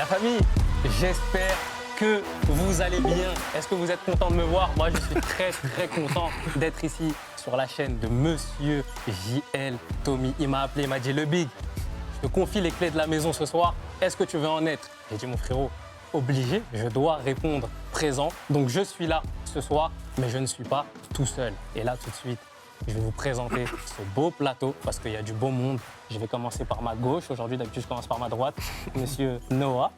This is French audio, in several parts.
La famille, j'espère que vous allez bien. Est-ce que vous êtes content de me voir? Moi, je suis très content d'être ici sur la chaîne de Monsieur JL Tommy. Il m'a appelé, il m'a dit le Big, je te confie les clés de la maison ce soir. Est-ce que tu veux en être? J'ai dit mon frérot, obligé, je dois répondre présent. Donc je suis là ce soir, mais je ne suis pas tout seul. Et là, tout de suite, je vais vous présenter ce beau plateau parce qu'il y a du beau monde. Je vais commencer par ma gauche. Aujourd'hui, d'habitude, je commence par ma droite. Monsieur Noah.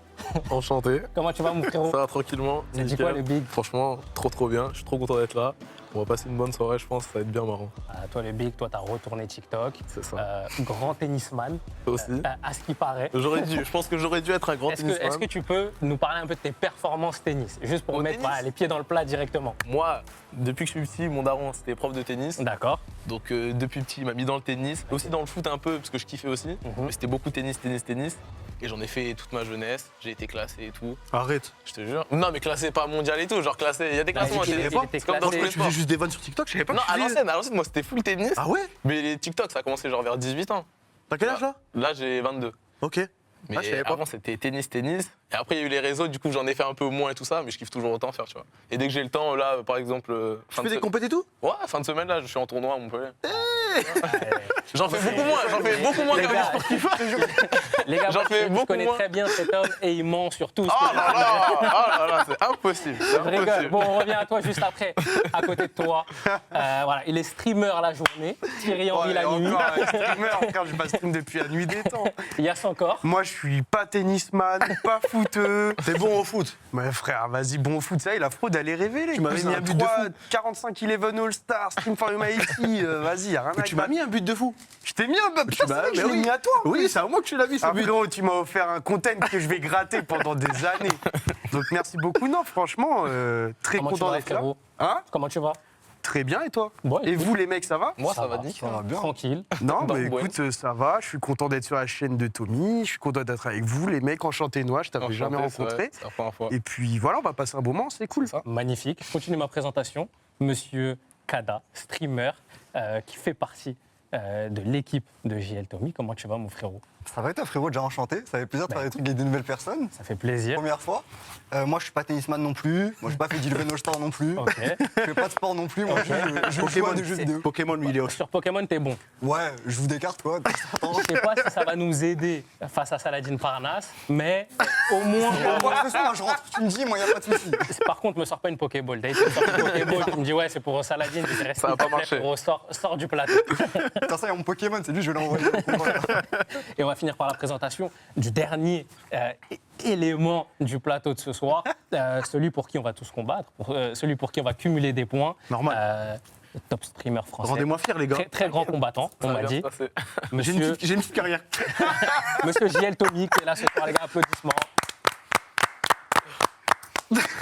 Enchanté. Comment tu vas, mon frérot? Ça va tranquillement. Ça dit quoi, le Big? Franchement, trop bien. Je suis trop content d'être là. On va passer une bonne soirée, je pense. Ça va être bien marrant. Toi, le Big, toi, t'as retourné TikTok. C'est ça. Grand tennisman. Toi aussi. À ce qui paraît. Je pense que j'aurais dû être un grand tennisman. Est-ce que tu peux nous parler un peu de tes performances tennis? Juste pour mettre les pieds dans le plat directement. Moi, depuis que je suis petit, mon daron, c'était prof de tennis. D'accord. Donc depuis petit, il m'a mis dans le tennis. Aussi dans le foot un peu, parce que je kiffais aussi. Mais c'était beaucoup tennis. Et j'en ai fait toute ma jeunesse. J'ai été classé et tout. Arrête. Je te jure. Non, mais classé pas mondial et tout. Genre classé. Il y a des classements. il était C'est comme dans tous les Tu sports. faisais juste des vannes sur TikTok, je savais pas Non, que tu à faisais- l'ancienne, moi, c'était full tennis. Ah ouais? Mais les TikTok, ça a commencé genre vers 18 ans. T'as quel âge là? Là, j'ai 22. Ok. Mais je savais pas. avant, c'était tennis. Et après, il y a eu les réseaux, du coup, j'en ai fait un peu moins et tout ça, mais je kiffe toujours autant faire, tu vois. Et dès que j'ai le temps, là, par exemple. Tu fais des compètes et tout? Ouais, fin de semaine, là, je suis en tournoi à Montpellier. J'en fais beaucoup moins Les qu'un gars, sportif. Les gars, J'en moi, fais je beaucoup connais moins. très bien cet homme et il ment sur tout. Oh là là, c'est impossible. Je rigole. Bon, on revient à toi juste après. À côté de toi, voilà, il est streamer la journée, Thierry Henry la nuit. Encore un streamer, frère, j'ai pas stream depuis la nuit des temps. Il y a son corps. Moi, je suis pas tennisman, pas footeux. T'es bon au foot? Mais frère, vas-y, bon au foot, ça y est, la fraude, elle est révélée. Tu m'as mis un but de fou. 45 11 All-Star, Stream for Humanity, vas-y, y'a rien à Tu m'as mis un but de fou. Je t'ai mis un but, putain, c'est vrai que je l'ai mis à toi. Oui, c'est à moi que tu l'as mis, ce Ah, but. frérot, tu m'as offert un content que je vais gratter pendant des années. Donc merci beaucoup. Non, franchement, très Comment tu content vas, d'être là. frérot? Hein? Comment tu vas? Très bien, et toi? Bon, Et écoute, vous, les mecs, ça va? Moi, ça va nickel. Tranquille. Non, Donc, bah ouais. écoute, ça va. Je suis content d'être sur la chaîne de Tommy. Je suis content d'être avec vous, les mecs. Enchanté, Noah. Je t'avais jamais rencontré. C'est la première fois. Et puis voilà, on va passer un bon moment. C'est cool. Magnifique. Je continue ma présentation. Monsieur Kada, streamer, qui fait partie de l'équipe de JL Tommy. Comment tu vas, mon frérot? Ça va être frérot, déjà enchanté. Ça fait plaisir de faire des trucs avec de nouvelles personnes. Ça fait plaisir. Première fois. Moi, je suis pas tennisman non plus. Moi, je n'ai pas fait d'Ilven All-Star non plus. Ok. Je fais pas de sport non plus. Moi, je joue à des jeux vidéo. Pokémon, lui, il est au Sur Pokémon, t'es bon. Ouais, je joue des cartes, quoi. de temps en temps. Je sais pas si ça va nous aider face à Saladin Parnasse, mais au moins. Moi, ce soir, je rentre, tu me dis, moi, il n'y a pas de souci. Par contre, me sors pas une Pokéball. T'as été me sortir une Pokéball, tu me dis ouais, c'est pour Saladin, tu resté Ça va pas marcher. Sors du plateau. Putain, ça, il y a mon Pokémon, c'est lui, je vais l'envoyer. Et on va finir par la présentation du dernier élément du plateau de ce soir, celui pour qui on va tous combattre, celui pour qui on va cumuler des points. Normal. Top streamer français. Rendez-moi fier, les gars. Très grand combattant, on Ça va m'a bien dit. se passer. Monsieur, J'ai une petite carrière. Monsieur JL Tommy qui est là ce soir, les gars, applaudissements.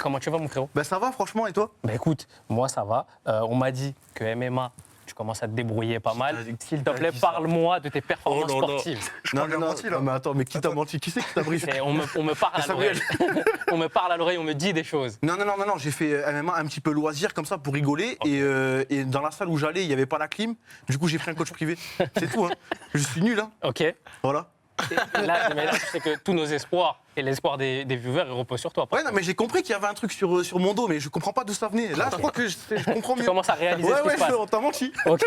Comment tu vas, mon frérot? Bah ça va, franchement, et toi? Bah écoute, moi ça va. On m'a dit que MMA, tu commences à te débrouiller pas mal. S'il te plaît, parle-moi de tes performances Oh non, non. sportives. Non, t'ai menti, là. mais attends, mais qui t'a menti? Qui c'est qui t'a briefé? Et on me parle à l'oreille. On me parle à l'oreille, on me dit des choses. Non, j'ai fait MMA un petit peu loisir comme ça pour rigoler. Et dans la salle où j'allais, il n'y avait pas la clim. Du coup, j'ai pris un coach privé. C'est tout, hein. Je suis nul, hein. Ok. Voilà. Mais là, je sais que tous nos espoirs et l'espoir des viewers, ils reposent sur toi. Ouais, non, mais j'ai compris qu'il y avait un truc sur mon dos, mais je comprends pas d'où ça venait. Là, je crois que je comprends Tu mieux. commences à réaliser ce qui se passe. on t'a menti. Ok.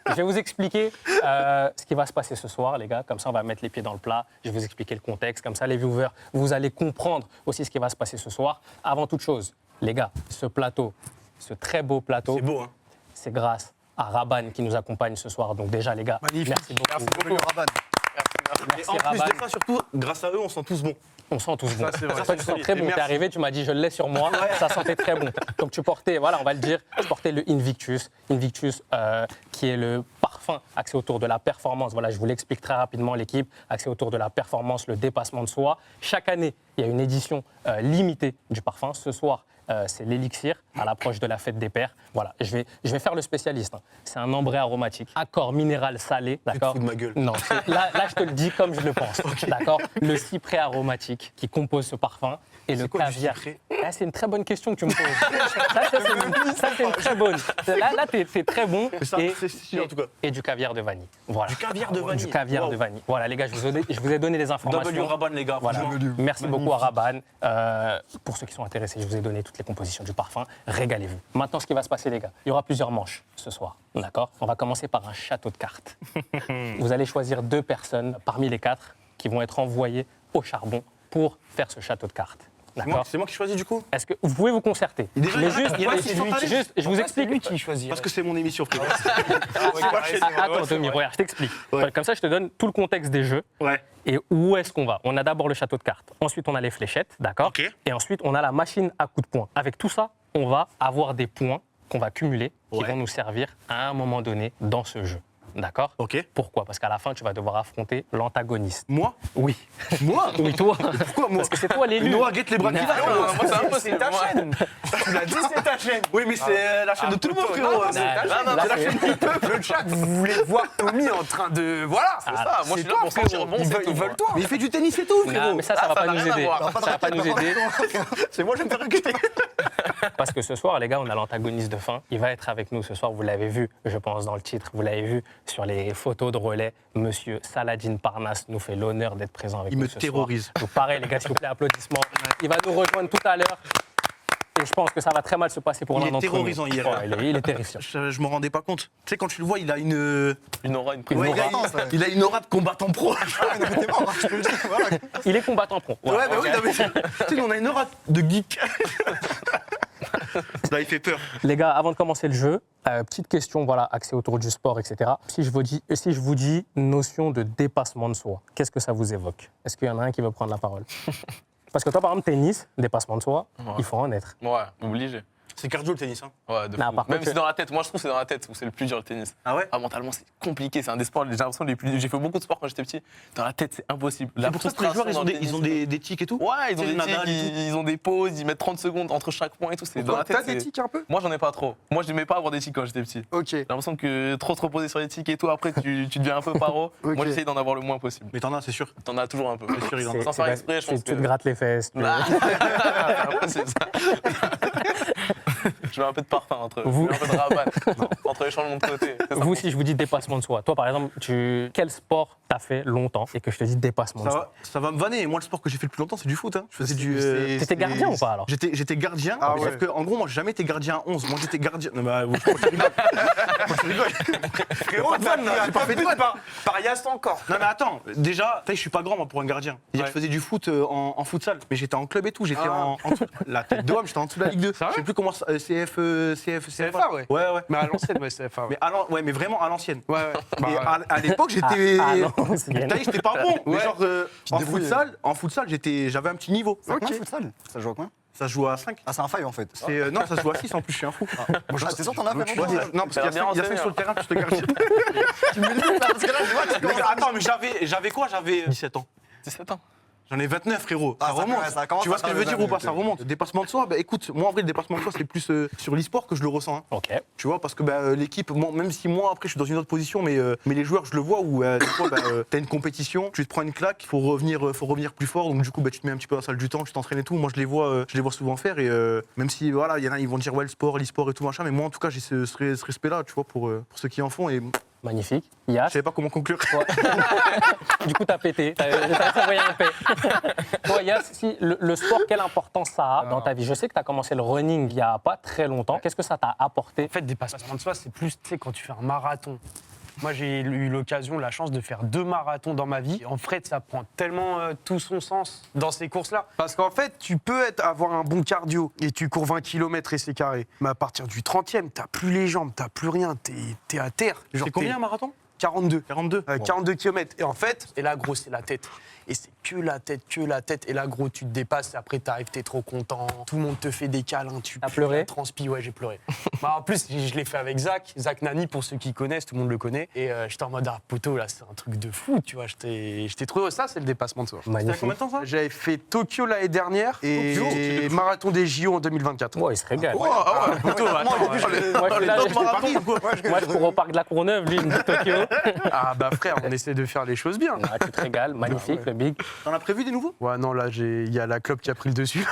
Je vais vous expliquer ce qui va se passer ce soir, les gars. Comme ça, on va mettre les pieds dans le plat. Je vais vous expliquer le contexte. Comme ça, les viewers, vous allez comprendre aussi ce qui va se passer ce soir. Avant toute chose, les gars, ce plateau, ce très beau plateau, C'est beau, hein. c'est grâce à Raban qui nous accompagne ce soir. Donc déjà, les gars, Magnifique. merci beaucoup. Bienvenue, Raban. Et Merci, en plus Raban. de ça, surtout, grâce à eux, on sent tous bon. On sent tous bon. Ça, c'est vrai. Toi, tu sens très Et bon. T'es merci. arrivé, tu m'as dit, je l'ai sur moi. Ça sentait très bon. Donc, tu portais, voilà, on va le dire, tu portais le Invictus. Invictus, qui est le parfum axé autour de la performance. Voilà, je vous l'explique très rapidement, l'équipe, axé autour de la performance, le dépassement de soi. Chaque année, il y a une édition limitée du parfum. Ce soir, c'est l'élixir à l'approche de la fête des pères. Voilà, je vais faire le spécialiste, hein. C'est un ambré aromatique, accord minéral salé, d'accord? fous de ma gueule. Non, là, je te le dis comme je le pense, d'accord? Le cyprès aromatique qui compose ce parfum et le quoi, du caviar. cyprès Ah, c'est une très bonne question que tu me poses. Ça, c'est une très bonne. Là, t'es très bon. Mais ça, Et- c'est stylé, en tout cas. et du caviar de vanille. Voilà. Du caviar de vanille. Du caviar Wow. de vanille. Voilà, les gars, je vous ai donné les informations. W Rabanne, les gars. Voilà. franchement. Merci beaucoup à Rabanne. Pour ceux qui sont intéressés, je vous ai donné toutes les compositions du parfum. Régalez-vous. Maintenant, ce qui va se passer, les gars, il y aura plusieurs manches ce soir. D'accord? On va commencer par un château de cartes. Vous allez choisir 2 personnes parmi les 4 qui vont être envoyées au charbon pour faire ce château de cartes. D'accord? C'est moi qui choisis du coup. Est-ce que vous pouvez vous concerter? Et déjà, Mais il y en a- il y en a juste, qui sont allés. juste, je vous explique. lui qui choisit. Parce que c'est mon émission, frère. Attends, Tommy, regarde, je t'explique. Ouais. Comme ça, je te donne tout le contexte des jeux. Ouais. Et où est-ce qu'on va? On a d'abord le château de cartes, ensuite on a les fléchettes, d'accord? Ok. Et ensuite on a la machine à coups de poing. Avec tout ça, on va avoir des points qu'on va cumuler qui Ouais. vont nous servir à un moment donné dans ce jeu. D'accord? Ok. Pourquoi? Parce qu'à la fin, tu vas devoir affronter l'antagoniste. Moi Oui. Moi Oui, toi. Pourquoi moi Parce que c'est toi l'élu. Noah guette les bras qui Non. lâchent. Moi, c'est un peu C'est ta chaîne. Tu l'as dit, c'est ta chaîne. Oui, mais c'est la chaîne de tout le monde, frérot. Non, c'est ta chaîne. Là, c'est la c'est- chaîne du peuple. Le chat, vous voulez voir Tommy en train de. Voilà. C'est ça, moi je C'est suis là toi, pour sentir frérot. bon, Ils c'est veulent- tout. ils veulent toi. Mais il fait du tennis et tout, Non, frérot. mais ça va ça pas n'a nous rien à aider. voir. Ça va pas nous aider. C'est moi, je vais me faire recruter. Parce que ce soir, les gars, on a l'antagoniste de fin. Il va être avec nous ce soir. Vous l'avez vu, je pense, dans le titre. Vous l'avez vu sur les photos de relais. Monsieur Saladin Parnasse nous fait l'honneur d'être présent avec Il nous me ce terrorise. soir. Donc pareil, les gars, s'il vous plaît, applaudissements. Il va nous rejoindre tout à l'heure. Et je pense que ça va très mal se passer pour Il l'un est d'entre nous. terrorisant hier. Ouais, il est terrifiant. Je me rendais pas compte. Tu sais, quand tu le vois, il a une. Une aura, une Ouais, aura. il a une aura de combattant pro. Il est combattant pro. Ouais, Voilà, bah oui, ok. non, mais tu sais, nous, on a une aura de geek. Là, il fait peur. Les gars, avant de commencer le jeu, petite question, voilà, axée autour du sport, etc. Si je vous dis notion de dépassement de soi, qu'est-ce que ça vous évoque? Est-ce qu'il y en a un qui veut prendre la parole? Parce que toi, par exemple, tennis, dépassement de soi, Ouais. il faut en être. Ouais, obligé. C'est cardio le tennis. Hein. Ouais, de Non, fou. par Même contre, si c'est dans la tête. Moi, je trouve que c'est dans la tête où c'est le plus dur le tennis. Ah ouais. Ah, mentalement, c'est compliqué. C'est un des sports, j'ai l'impression, les plus. J'ai fait beaucoup de sport quand j'étais petit. Dans la tête, c'est impossible. C'est pour ça que les joueurs, ils ont des tics et tout. Ouais, ils ont C'est des Nadal tics, et tout. ils ont des pauses, ils mettent 30 secondes entre chaque point et tout. C'est dans la tête. T'as des c'est- tics un peu? Moi, j'en ai pas trop. Moi, je n'aimais pas avoir des tics quand j'étais petit. Ok. J'ai l'impression que trop te reposer sur les tics et tout, après, tu deviens un peu paro. Ok. Moi, j'essaye d'en avoir le moins possible. Mais t'en as, c'est sûr. T'en as toujours un peu. C'est sûr, il en a. C'est- Sans faire exprès, je pense tu te que. grattes les fesses. tu- Après, c'est ça. Je mets un peu de parfum entre eux. Vous- Je mets un peu de rabanne entre les changements de côté. C'est ça. Vous, si je vous dis dépassement de soi, toi, par exemple, quel sport t'as fait longtemps et que je te dis dépassement de soi? Ça va me vanner. Moi, le sport que j'ai fait le plus longtemps, c'est du foot. Hein. Je faisais du. T'étais gardien ou pas alors? J'étais gardien, Ah sauf ouais. que, en gros, moi, j'ai jamais été gardien à 11. Moi, j'étais gardien. Non, bah, je rigole. Je rigole. Frérot, Pas de vanne, là, j'ai pas fait de vanne. Par Yass encore. Non, mais attends, déjà, je suis pas grand, moi, pour un gardien. Je Ouais. faisais du foot en futsal, mais j'étais en club et tout. J'étais Ah. en dessous. La tête de homme, j'étais en dessous de la Ligue 2. Je sais plus comment. CFA, ouais. Ouais, ouais. Mais à l'ancienne, ouais, CFA. Ouais, Mais vraiment à l'ancienne. ouais. Bah, Et ouais. à l'époque, j'étais. Ah non, c'est bien. T'as vu, j'étais pas bon. Mais Ouais. genre, te débrouilles. en futsal, j'avais un petit niveau. C'est Ok. combien, futsal? Ça joue à combien? Ça se joue à 5. Ah, c'est un 5 en fait. Non, ça se joue à 6 en plus, je suis un fou. Ah, c'est sûr, t'en as fait Ouais, vraiment? non, parce qu'il y bien a 5 renseigné, sur le terrain, plus le gardien. Tu me dis, parce que là, je vois, tu Mais commences à- attends, mais j'avais quoi? J'avais 17 ans. 17 ans. J'en ai 29, frérot. Ah, Ça ça remonte. commence, ça commence Tu vois à ce que je faire veux dire des ou pas? années, Ça remonte. Dépassement de soi, bah écoute, moi en vrai, le dépassement de soi, c'est plus sur l'e-sport que je le ressens. Hein. Ok. Tu vois, parce que l'équipe, même si moi après je suis dans une autre position, mais les joueurs, je le vois où des fois, t'as une compétition, tu te prends une claque, il faut revenir plus fort, donc du coup, tu te mets un petit peu dans la salle du temps, tu t'entraînes et tout. Moi, je les vois souvent faire, et même si voilà, il y en a, ils vont dire ouais, le sport, l'e-sport et tout machin, mais moi en tout cas, j'ai ce respect-là, tu vois, pour ceux qui en font, et Magnifique. je Yass, savais pas comment conclure. du coup, t'as pété. T'as envoyé un P. Toi, Yass, si, le sport, quelle importance ça a dans ta vie? Je sais que t'as commencé le running il y a pas très longtemps. Qu'est-ce que ça t'a apporté? En fait, dépassement de soi, c'est plus, tu sais, quand tu fais un marathon. Moi, j'ai eu l'occasion, la chance de faire 2 marathons dans ma vie. En fait, ça prend tellement tout son sens dans ces courses-là. Parce qu'en fait, tu peux avoir un bon cardio et tu cours 20 km et c'est carré. Mais à partir du 30e, t'as plus les jambes, t'as plus rien, t'es à terre. Genre, C'est combien un t'es marathon? 42. 42. 42 km. Et en fait, et là, gros, c'est la tête. Et c'est que la tête, que la tête. Et là, gros, tu te dépasses. Et après, t'arrives, t'es trop content. Tout le monde te fait des câlins. Tu T'as pleuré? Transpi, ouais, j'ai pleuré. Bah, en plus, je l'ai fait avec Zach. Zach Nani, pour ceux qui connaissent, tout le monde le connaît. Et j'étais en mode, ah, poteau, là, c'est un truc de fou, tu vois. J'étais trop heureux. Ça, c'est le dépassement de soi. T'as Magnifique. combien de temps ça? J'avais fait Tokyo l'année dernière et marathon des JO en 2024. Ouais, il se régale. Ah ouais, poteau, attends, Moi, je suis là, moi, je cours au parc de la Courneuve, lui, il me dit Tokyo. Ah bah frère, on essaie de faire les choses bien. Ah, tu te régales, magnifique, le big. T'en as prévu des nouveaux? Ouais, non, là, il y a la clope qui a pris le dessus.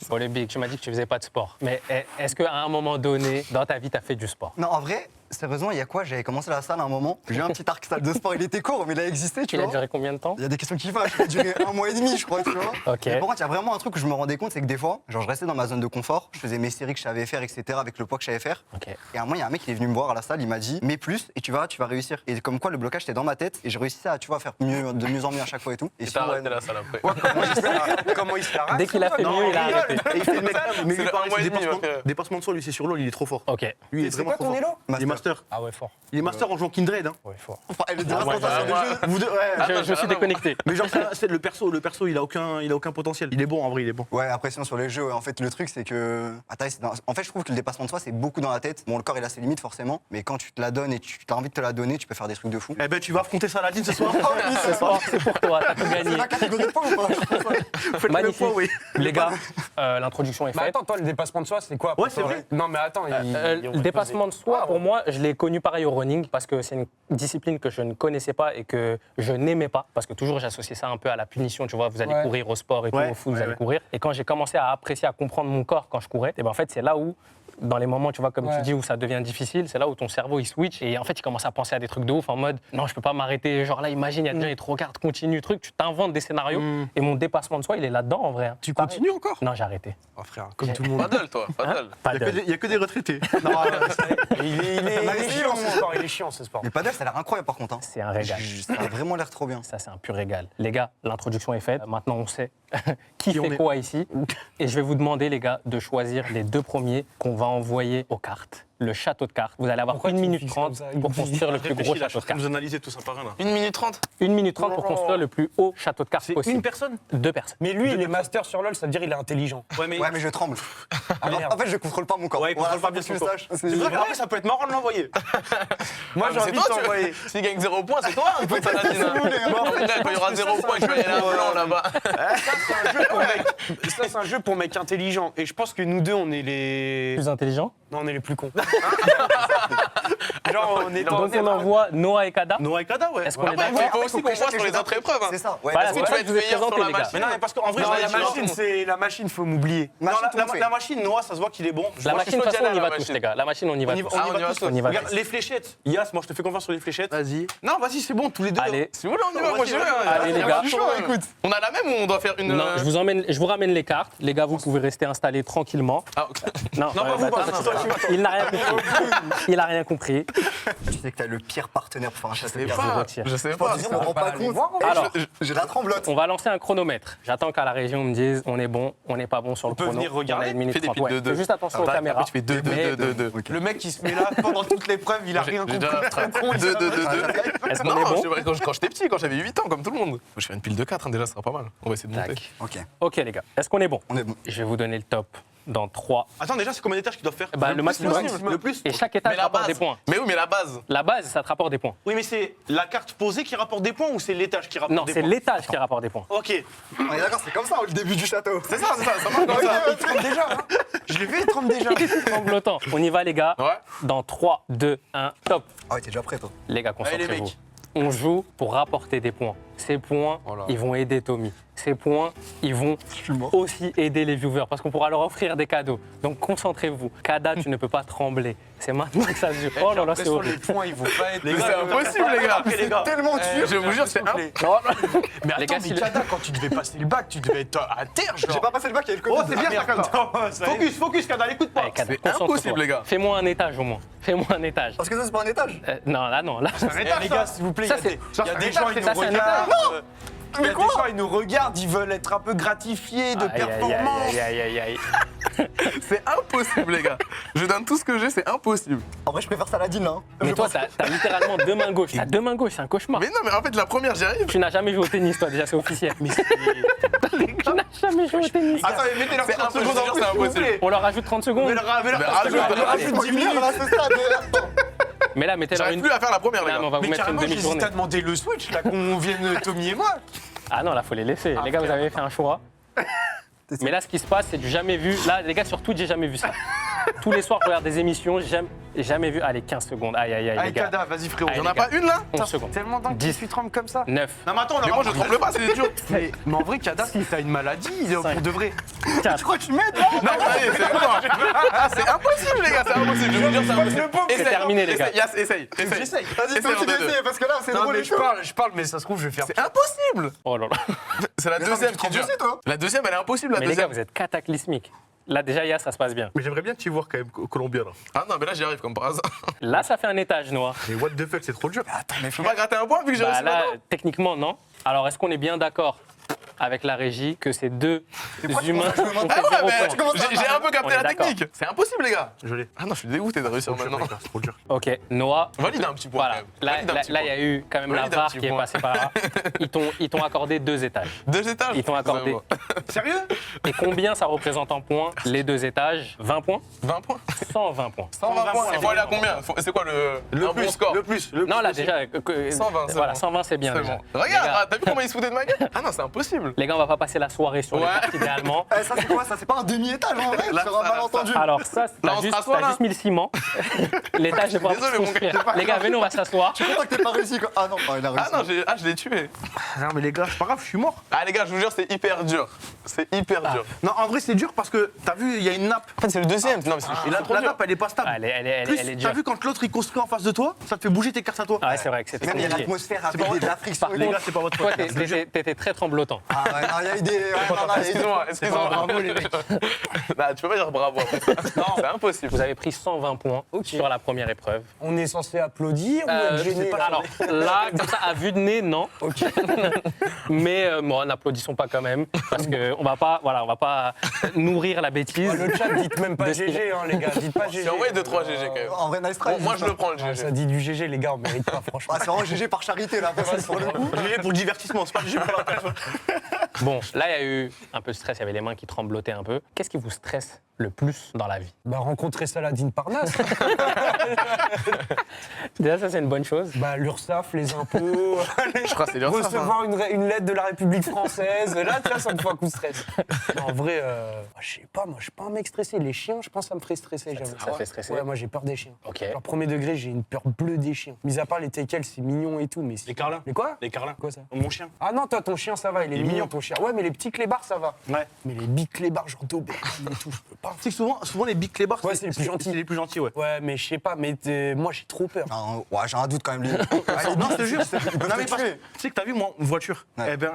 Bon, le big, tu m'as dit que tu faisais pas de sport. Mais est-ce qu'à un moment donné, dans ta vie, tu as fait du sport? Non, en vrai, Sérieusement, il y a quoi? J'avais commencé la salle à un moment. J'ai eu un petit arc salle de sport, il était court, mais il a existé, tu Il a vois. duré combien de temps? Il y a des questions qui fâchent, il a duré 1 mois et demi, je crois, tu vois. Ok. Mais par contre, il y a vraiment un truc où je me rendais compte, c'est que des fois, genre, je restais dans ma zone de confort, je faisais mes séries que je savais faire, etc., avec le poids que je savais faire. Ok. Et à un moment, il y a un mec qui est venu me voir à la salle, il m'a dit, mets plus et tu vas réussir. Et comme quoi, le blocage était dans ma tête et je réussissais à, tu vois, faire mieux, de mieux en mieux à chaque fois et tout. Et sinon, t'as ouais, arrêté la salle après. Comment il se la rate? Dès qu'il a fait mieux, il a arrêté. Et il fait le mec, mais C'est lui, le pareil, un mois c'est et demi, dépassement, ok. dépassement de soi, lui, c'est sur l'eau, il est trop fort. Ok. Lui, il est C'est vraiment quoi ton trop fort. élo? Il est master. Ah ouais, fort. Il est master en jouant Kindred. Hein. Ouais, fort. Enfin, elle est Ah, ouais, dépassement sur ouais. les jeux. Vous deux, ouais. Je suis déconnecté. Mais genre, le perso, il a aucun potentiel. Il est bon, en vrai, il est bon. Ouais, après, sinon, sur les jeux, en fait, le truc, c'est que. En fait, je trouve que le dépassement de soi, c'est beaucoup dans la tête. Bon, le corps, il a ses limites, forcément. Mais quand tu te la donnes et tu as envie de te la donner, tu peux faire des trucs de fou. Eh ben, tu vas affronter Saladin ce soir. Ce soir, c'est pour toi, t'as tout gagné. C'est la catégorie de points ou pas? Faites le même Magnifique. point, oui. Les gars, l'introduction est Mais faite. attends, toi, le dépassement de soi, c'est quoi? Ouais, c'est vrai. Non, mais attends, Le dépassement de soi, pour moi, je l'ai connu pareil au running parce que c'est une discipline que je ne connaissais pas et que je n'aimais pas. Parce que toujours, j'associais ça un peu à la punition. Tu vois, vous allez Ouais. courir au sport et tout, Ouais, au foot, vous ouais, allez ouais. courir. Et quand j'ai commencé à apprécier, à comprendre mon corps quand je courais, et ben en fait, c'est là où, dans les moments, tu vois, comme Ouais. tu dis, où ça devient difficile, c'est là où ton cerveau il switch et en fait, il commence à penser à des trucs de ouf en mode non, je peux pas m'arrêter. Genre là, imagine, il y a des gens qui te regardent, continue, truc, tu t'inventes des scénarios. Et mon dépassement de soi, il est là-dedans en vrai. hein. Tu Pareil. continues encore? Non, j'ai arrêté. Oh frère, comme tout le monde. Paddle, toi, paddle. Paddle. Il y a que des retraités. Non, il est chiant ce sport, il est chiant ce sport. Mais padel, ça a l'air incroyable, par contre. Hein. C'est un régal. Ça a vraiment l'air trop bien. Ça, c'est un pur régal. Les gars, l'introduction est faite. Maintenant, on sait qui on fait est. quoi ici. Et je vais vous demander, les gars, de choisir les 2 premiers qu'on va envoyer aux cartes. Le château de cartes. Vous allez avoir Pourquoi 1 tu me minute fixes 30 comme ça, pour Guigui construire le plus gros Réfléchis, là, je suis château en de train de cartes. vous analyser tout ça par un, là. 1 minute 30. 1 minute 30 pour construire le plus haut château de cartes C'est possible. une personne 2 personnes. Mais lui, il est master sur LoL, ça veut dire il est intelligent. Ouais, mais. Ouais, mais je tremble. merde. En fait, je contrôle pas mon corps. Ouais, il contrôle pas bien faut que son tu corps. le saches. C'est vrai, mais après, ça peut être marrant de l'envoyer. Moi, j'ai C'est envie de toi, tu t'envoyer. S'il gagne 0 points, c'est toi un peu Saladin. Quand il y aura 0 points, je vais aller à blanc là-bas. Ça, c'est un jeu pour mecs intelligents. Et je pense que nous deux, on est les. Plus intelligent. Non, on est les plus cons. Genre, on est Donc, on envoie Noah et Kada. Noah et Kada, ouais. Est-ce qu'on est Après, il d'accord faut aussi qu'on voit sur les autres épreuves. C'est ça. Ouais, Voilà, parce que c'est tu ça vas que être je vous ai meilleur sur présenté, la les gars. machine. Mais non, mais parce qu'en vrai, Non, je vais la machine, faut m'oublier. Non, Machine, tout le monde fait. la machine, Noah, ça se voit qu'il est bon. La Moi, machine, de toute chaud d'y façon, on aller y à va la tous, machine. les gars. La machine, on y va On y tous. va, Ah, on y va tous. On y va Regarde, tous. les fléchettes. Yas, moi, je te fais confiance sur les fléchettes. Vas-y. Non, vas-y, c'est bon, tous les deux. Allez. Si vous voulez, on y va. Moi, j'y vais. Allez, les gars. Écoute, on a la même ou on doit faire une. Non, je vous ramène les cartes. Les gars, vous pouvez rester installés tranquillement. Ah, ok. Non, Non, pas vous, bah, pas attends, vous. il n'a rien compris. Il n'a rien compris. Tu sais que t'as le pire partenaire pour faire un chasse de Je sais cartes. pas. retire. Je sais Je pense pas. que on me rend pas compte. Alors, J'ai la tremblote. on va lancer un chronomètre. J'attends qu'à la région me dise on est bon, on n'est pas bon sur le peut chrono. venir regarder. On a 1 minute Fais des 30. piles Ouais, de deux. fais juste attention aux Après, caméras. tu fais 2, 2, Mais- 2, 2. Le mec qui se met là pendant toutes les preuves, il a rien J'ai compris. déjà 2, 2, 2, 2. Est-ce qu'on est Non, bon quand j'étais petit, quand j'avais 8 ans, comme tout le monde. Je fais une pile de 4, déjà, ça sera pas mal. On va essayer de monter. Tac. Ok, Ok, les gars. Est-ce qu'on est bon on est bon. Je vais vous donner le top dans 3. Attends, déjà, c'est combien d'étages qu'ils doivent faire Bah, le maximum. Le plus Et chaque étage Mais la rapporte des base. points. Mais oui, mais la base. La base, ça te rapporte des points. Oui, mais c'est la carte posée qui rapporte des points ou c'est l'étage qui rapporte Non, des c'est points l'étage qui rapporte des points. Ok. On est d'accord, c'est comme ça, le début du château. C'est ça, ça marche comme ça. Il tremble déjà. Hein. Je l'ai vu, il tremble déjà. Tremblotant. On y va, les gars. Ouais. Dans 3, 2, 1, top. Ah ouais, t'es déjà prêt, toi. Les gars, Allez, les concentrez-vous. mecs. On joue pour rapporter des points. Ces points, Oh là. ils vont aider Tommy. Ces points, ils vont aussi aider les viewers parce qu'on pourra leur offrir des cadeaux. Donc concentrez-vous. Kada, tu ne peux pas trembler. C'est maintenant que ça se joue. Oh là là, c'est Les horrible. points, ils vont pas être. Mais c'est impossible, les gars. Après, les gars. Tellement dur. Je vous jure, c'est un. Mais Non. attends, Les gars, mais si le- Kada, quand tu devais passer le bac, tu devais être à terre, genre. J'ai pas passé le bac, il y a le Covid. Oh, c'est bien ça, Kada. Focus. Focus, Kada, écoute pas. Allez, Kada, C'est concentre-toi. impossible, les gars. Fais-moi un étage au moins. Fais-moi un étage. Parce que ça, c'est pas un étage. Non, là, non. Là, Eh, les gars, s'il vous plaît, Ça, il y a des c'est gens, un ils nous étage, c'est un regardent. étage. Il y a des gens, ils nous regardent, ils veulent être un peu gratifiés de Aïe, aïe, aïe, performance. aïe, aïe, aïe, aïe. C'est impossible, les gars. Je donne tout ce que j'ai, c'est impossible. En vrai, je préfère Saladin, hein. Mais toi, t'as littéralement 2 mains gauches. T'as 2 mains gauches, c'est un cauchemar. Mais non, mais en fait, la première, j'y arrive. Tu n'as jamais joué au tennis, toi, déjà, c'est officiel. Tu n'as jamais joué au tennis. Attends, mais mettez leur C'est 30 secondes en impossible, plus, c'est s'il vous impossible. plaît. On leur rajoute 30 secondes. Mais Mais rajoute, Faut 10 minutes, on a ce stade. Mais là, mettez-leur J'arrive une. plus à faire la première, les Non, mais on gars. va vous Mais mettre une carrément, j'hésite demi-journée. à demander le switch, là, qu'on vienne Tommy et moi. Ah non, là, faut les laisser. Les gars, vous avez fait un choix. Mais là, ce qui se passe, c'est du jamais vu. Là, les gars, sur Twitch, j'ai jamais vu ça. Tous les soirs, je regarde des émissions, j'ai jamais vu. Allez, 15 secondes. Aïe, aïe, aïe, les gars. Aïkada, vas-y frérot. Allez, Y'en a les gars. pas une là 11 secondes. Tellement dingue que 10. tu trembles comme ça. 9, Non, mais attends, Mais moi je tremble pas, c'est dur. Mais en vrai, Kada, si t'as une maladie, pour de vrai. 4, Quoi, tu m'aides là Non, ça y est, c'est bon. Ah, c'est impossible, les gars, c'est impossible. Je vous jure, c'est impossible. C'est terminé, les gars. Essaye. J'essaye. Vas-y, Essaye, toi aussi, on est deux. essaye, parce que là, c'est Non, drôle mais et chaud. je parle, mais ça se trouve, je vais faire. C'est impossible. Oh là là. C'est la Mais attends, deuxième mais tu qui est dure. trembles aussi, toi La deuxième, elle est impossible, la Mais les gars, deuxième. vous êtes cataclysmiques. Là, déjà, Yas, ça se passe bien. Mais j'aimerais bien t'y voir quand même, Colombien là. Ah non, mais là j'y arrive comme par hasard. Là, ça fait un étage, Noah. Mais what the fuck, c'est trop dur. Attends, mais Je peux pas gratter un point vu que j'ai Bah réussi là, maintenant. techniquement, non. Alors, est-ce qu'on est bien d'accord avec la régie que ces deux humains ont fait Ah ouais, 0 mais points? j'ai un peu On capté est la d'accord. technique. C'est impossible, les gars. Je l'ai. Ah non, je suis dégoûté de réussir Trop dur, maintenant. les gars, c'est trop dur. Ok, Noah. Valide un petit point Voilà. quand même. Là, Valide un là, petit là, il y point. a eu quand même la Valide un VAR petit qui est point. passée par là. Ils t'ont accordé 2 étages. 2 étages. Ils t'ont accordé. Sérieux? Et combien ça représente en points, les 2 étages? 20 points? 20 points. 120 points. 120 points. Il faut aller à combien C'est quoi Le un plus, bon score le plus. Non, là, déjà. 120, c'est Voilà, bon. 120, c'est bien. C'est déjà. bon. Les Regarde, gars, t'as vu comment il se foutait de ma gueule? Ah non, c'est impossible. les gars, on va pas passer la soirée sur les Ouais. cartes, idéalement. Eh, ça, c'est quoi ça? C'est pas un demi-étage en vrai? Là, Sur un ça, malentendu. Alors ça, Là, on se rassoit, t'as là. juste mis le ciment. L'étage n'est pas Désolé, mon construire. gars. Les gars, venez, on va s'asseoir. Je suis content que t'aies pas réussi quoi. Ah non, il a réussi. Ah non, je l'ai tué. Non, mais les gars, c'est pas grave, je suis mort. Ah les gars, je vous jure, c'est hyper dur. C'est hyper dur. Non, en vrai, c'est dur parce que t'as vu, il y a une nappe. En fait, c'est le deuxième. Non, mais c'est Et la, trop la dur. nappe, elle est pas stable. Ah, elle est Plus, dure. t'as vu quand l'autre il construit en face de toi, ça te fait bouger tes cartes à toi. Ah ouais, c'est vrai que c'était Même il y a compliqué. l'atmosphère avec de la friction. Par et Les tout. gars, c'est pas votre Toi, faute. t'étais très tremblotant. Ah ouais, non, il y a eu des. Ouais, non, non, il y a eu des- Excuse-moi. Bravo, les mecs. Bah, tu peux pas dire bravo après ça. Non, c'est impossible. Vous avez pris 120 points sur la première épreuve. On est censé applaudir ou Euh, être gêné là alors là, comme ça, à vue de nez, non. Mais bon, n'applaudissons pas quand même, parce qu'on va pas, voilà, on va pas nourrir la bêtise. Le chat, dites même pas De ce qu'il- GG, hein, les gars. Dites pas GG. J'ai envoyé 2-3 GG quand même. En vrai, nice try. Bon, moi, je le prends le Ah, GG. ça dit du GG, les gars, on mérite pas, franchement. Ah, c'est vraiment GG par charité là, parce que pour le coup. GG pour le divertissement, c'est pas GG pour la tête. Bon, là, il y a eu un peu de stress, il y avait les mains qui tremblotaient un peu. Qu'est-ce qui vous stresse le plus dans la vie? Bah, rencontrer Saladin Parnasse. Déjà, ça, c'est une bonne chose. Bah, l'URSSAF, les impôts. Je crois que c'est dur ça. Recevoir une lettre de la République française. Là, tu vois, ça me fait un coup de stress. Non, en vrai, je sais pas, moi, je suis pas un mec stressé. Les chiens, je pense que ça me ferait stresser. Jamais. Ça te fait stresser? Ouais, moi, j'ai peur des chiens. Ok. Genre, premier degré, j'ai une peur bleue des chiens. Mis à part les teckels, c'est mignon et tout, mais... Les carlins. Les quoi? Les carlins. Quoi, ça? Mon chien. Ah non, toi, ton chien, ça va, il est Il est mignon, mignon. ton chien. Ouais, mais les petits clébards, ça va. Ouais. Mais les big clébards, genre d'Aubervilles et tout, je peux pas. Tu sais que souvent les big clébards, Ouais, c'est les plus gentils. C'est les plus gentils, ouais. Ouais, mais je sais pas, mais moi, j'ai trop peur. Non, ouais, j'ai un doute quand même. Lui. Non, je te jure. Ils peuvent Non, mais te parce que, tuer. tu sais que t'as vu, moi, en voiture, Ouais. eh ben,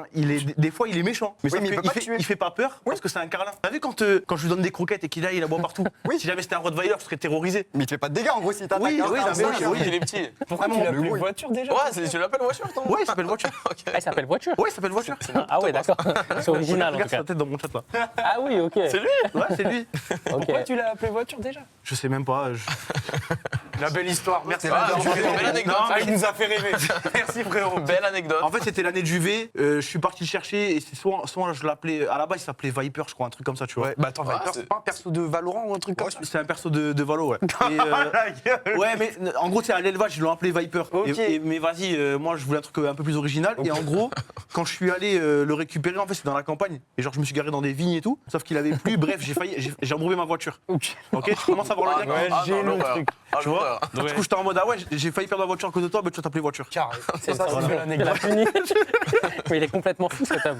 des fois, il est méchant. Mais, Oui, sauf mais il que peut pas te tuer. il fait pas peur parce que c'est un carlin. T'as vu quand je lui donne des croquettes et qu'il a, il aboie partout? Oui. Si jamais c'était un Rottweiler, je serais terrorisé. Mais il te fait pas de dégâts en gros si t'attaques. Oui, hein, oui, c'est un non, mais chien. oui, Il est petit. Pourquoi Vraiment, tu l'appelles oui. voiture déjà? Ouais, tu l'appelles voiture, toi? Ouais, il s'appelle voiture. Ok. Ah, il s'appelle voiture? Ouais, il s'appelle voiture. Ah ouais, d'accord. C'est original, en tout Regarde cas. sa tête dans mon chat là. Ah oui, ok. C'est lui? Ouais, c'est lui. Ok. Pourquoi tu l'as appelé voiture déjà? Je sais même pas. La belle histoire, merci. Ah, belle anecdote. Ah, il nous a fait rêver. Merci frérot. Belle anecdote. En fait, c'était l'année de Juvé. Je suis parti le chercher et c'est soit je l'appelais. À la base, il s'appelait Viper, je crois, un truc comme ça, tu vois. Ouais, bah attends, Ah, Viper, c'est- c'est pas un perso de Valorant ou un truc comme ça? C'est un perso de Valo, ouais. Et, ouais, mais en gros, c'est à l'élevage, ils l'ont appelé Viper. Ok. Mais vas-y, moi, je voulais un truc un peu plus original. Et en gros, quand je suis allé le récupérer, en fait, c'est dans la campagne. Et genre, je me suis garé dans des vignes et tout. Sauf qu'il avait plu. Bref, j'ai embrouillé ma voiture. Ok. Ok, tu commences à voir le gars. ouais, Ah j'ai non, le l'horreur. truc. Ah, Tu vois l'horreur. Du coup, j'étais en mode, ah ouais, j'ai failli perdre la voiture à cause de toi, mais tu vas t'appeler voiture. Carré. C'est ça, c'est Voilà. une belle La anecdote. puni. Mais il est complètement fou, cet homme.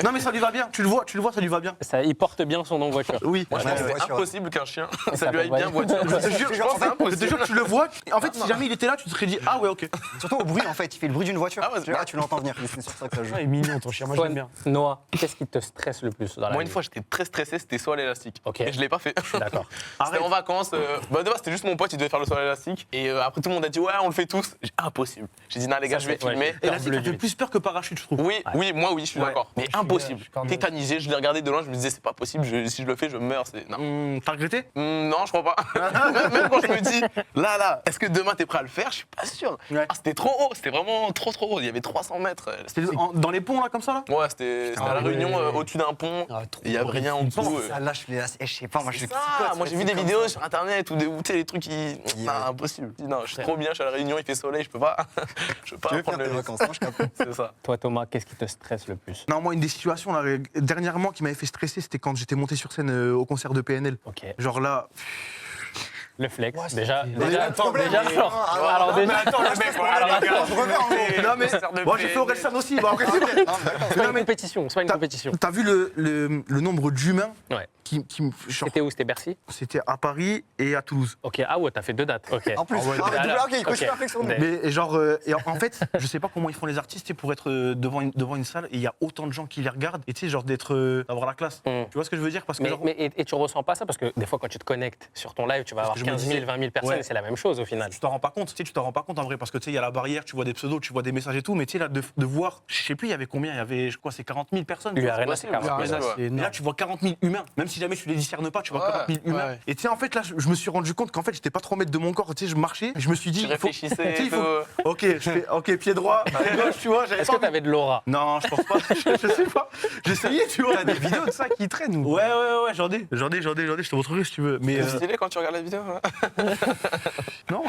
Non, mais ça lui va bien. Tu le vois, ça lui va bien. Ça, il porte bien son nom voiture. Oui. Moi, je Ouais, pense que c'est voiture. impossible qu'un chien, ça s'appelle lui aille bien voiture. voiture. Je te jure, Je pense que c'est je te impossible. jure, tu le vois. En fait, si jamais il était là, tu te serais dit, ah ouais, ok. Surtout au bruit en fait, il fait le bruit d'une voiture. Ah ouais, Tu vois, tu l'entends venir. C'est sur ça que ça joue. Ah, il est mignon ton chien, moi Toi, j'aime bien. Noah, qu'est-ce qui te stresse le plus dans la Moi, vie? une fois, j'étais très stressé, c'était saut à l'élastique. Ok. Et je l'ai pas fait. D'accord. C'était en vacances. Bah, de base, c'était juste mon pote, il devait faire le saut à l'élastique. Et après, tout le monde a dit, ouais, on le fait tous. Impossible. J'ai dit, non, les gars, je vais ouais, filmer. Et là, ça fait plus peur que parachute, je trouve. Oui, oui, moi, oui, je suis Ouais. d'accord. Mais je suis, impossible. je suis comme- Tétanisé, je l'ai regardé de loin, je me disais, c'est pas possible, si je le fais, je meurs. Non. T'as regretté? Non, je crois pas. Même quand je me dis, là, est-ce que demain t'es prêt à le faire? Je suis pas sûr. Ouais. Ah, c'était trop haut, c'était vraiment trop haut. Il y avait 300 mètres. C'était dans les ponts là, comme ça là? Ouais, c'était à la ouais. Réunion, au-dessus d'un pont. Ah, trop Et il y avait rien en dessous. Ça lâche les. Je sais pas, moi je C'est suis ça. Moi j'ai vu des vidéos sur internet où tu sais, les trucs qui. Non, impossible. Je dis, non, je suis trop bien, je suis à la Réunion, il fait soleil, je peux pas. Je peux Tu pas veux faire prendre tes le risque. vacances, non, je capte. C'est ça. Toi, Thomas, qu'est-ce qui te stresse le plus? Non, moi, une des situations là, dernièrement qui m'avaient fait stresser, c'était quand j'étais monté sur scène au concert de PNL. Ok. Genre là, Le flex. Ouais, déjà, c'était- déjà, problème, déjà mais- fort. Ah, Alors déjà, attends, le mec, alors, attends, non mais moi j'ai fait Orelsan aussi. Bah, après, c'est bon. c'est pas une compétition. C'est pas une compétition. T'as vu le nombre d'humains Ouais. qui genre, C'était où? C'était Bercy? c'était à Paris et à Toulouse. Ok. Ah ouais, t'as fait 2 dates. Ok. En plus, Ah ouais, alors, ok, il continue ok. avec son nom. Mais- Mais et genre, et en fait, je sais pas comment ils font les artistes pour être devant une salle et il y a autant de gens qui les regardent et tu sais, genre d'avoir la classe. Mm. Tu vois ce que je veux dire? Parce que Mais, genre, et tu ressens pas ça parce que des fois quand tu te connectes sur ton live, tu vas avoir que je me 15 000, disais, 20 000 personnes ouais. et c'est la même chose au final. tu t'en rends pas compte, tu sais, tu t'en rends pas compte en vrai parce que tu sais, il y a la barrière, tu vois des pseudos, tu vois des messages et tout, mais tu sais, là, de voir, je sais plus, il y avait combien, il y avait, je crois, c'est 40 000 personnes. tu vois. L'Arena, c'est 40 Ouais, 000. ouais. c'est Et énorme. là, tu vois 40 000 humains, même si jamais tu les discernes pas, tu vois Ouais, 40 000 humains. ouais. Et tu sais, en fait, là, je me suis rendu compte qu'en fait, j'étais pas trop maître de mon corps, tu sais, je marchais, je me suis dit, Tu il faut- réfléchissais tu sais, il et faut- tout. Ok, je fais, ok, pied droit, pied gauche, tu vois, j'avais Est-ce pas que t'avais de l'aura? Non, je pense pas, je sais pas. J'essayais, tu vois. T'as des vidéos de ça qui traînent ou Ouais, j'en ai, je te montrerai si tu veux. Mais C'est stylé quand tu regardes la vidéo. Hein. non.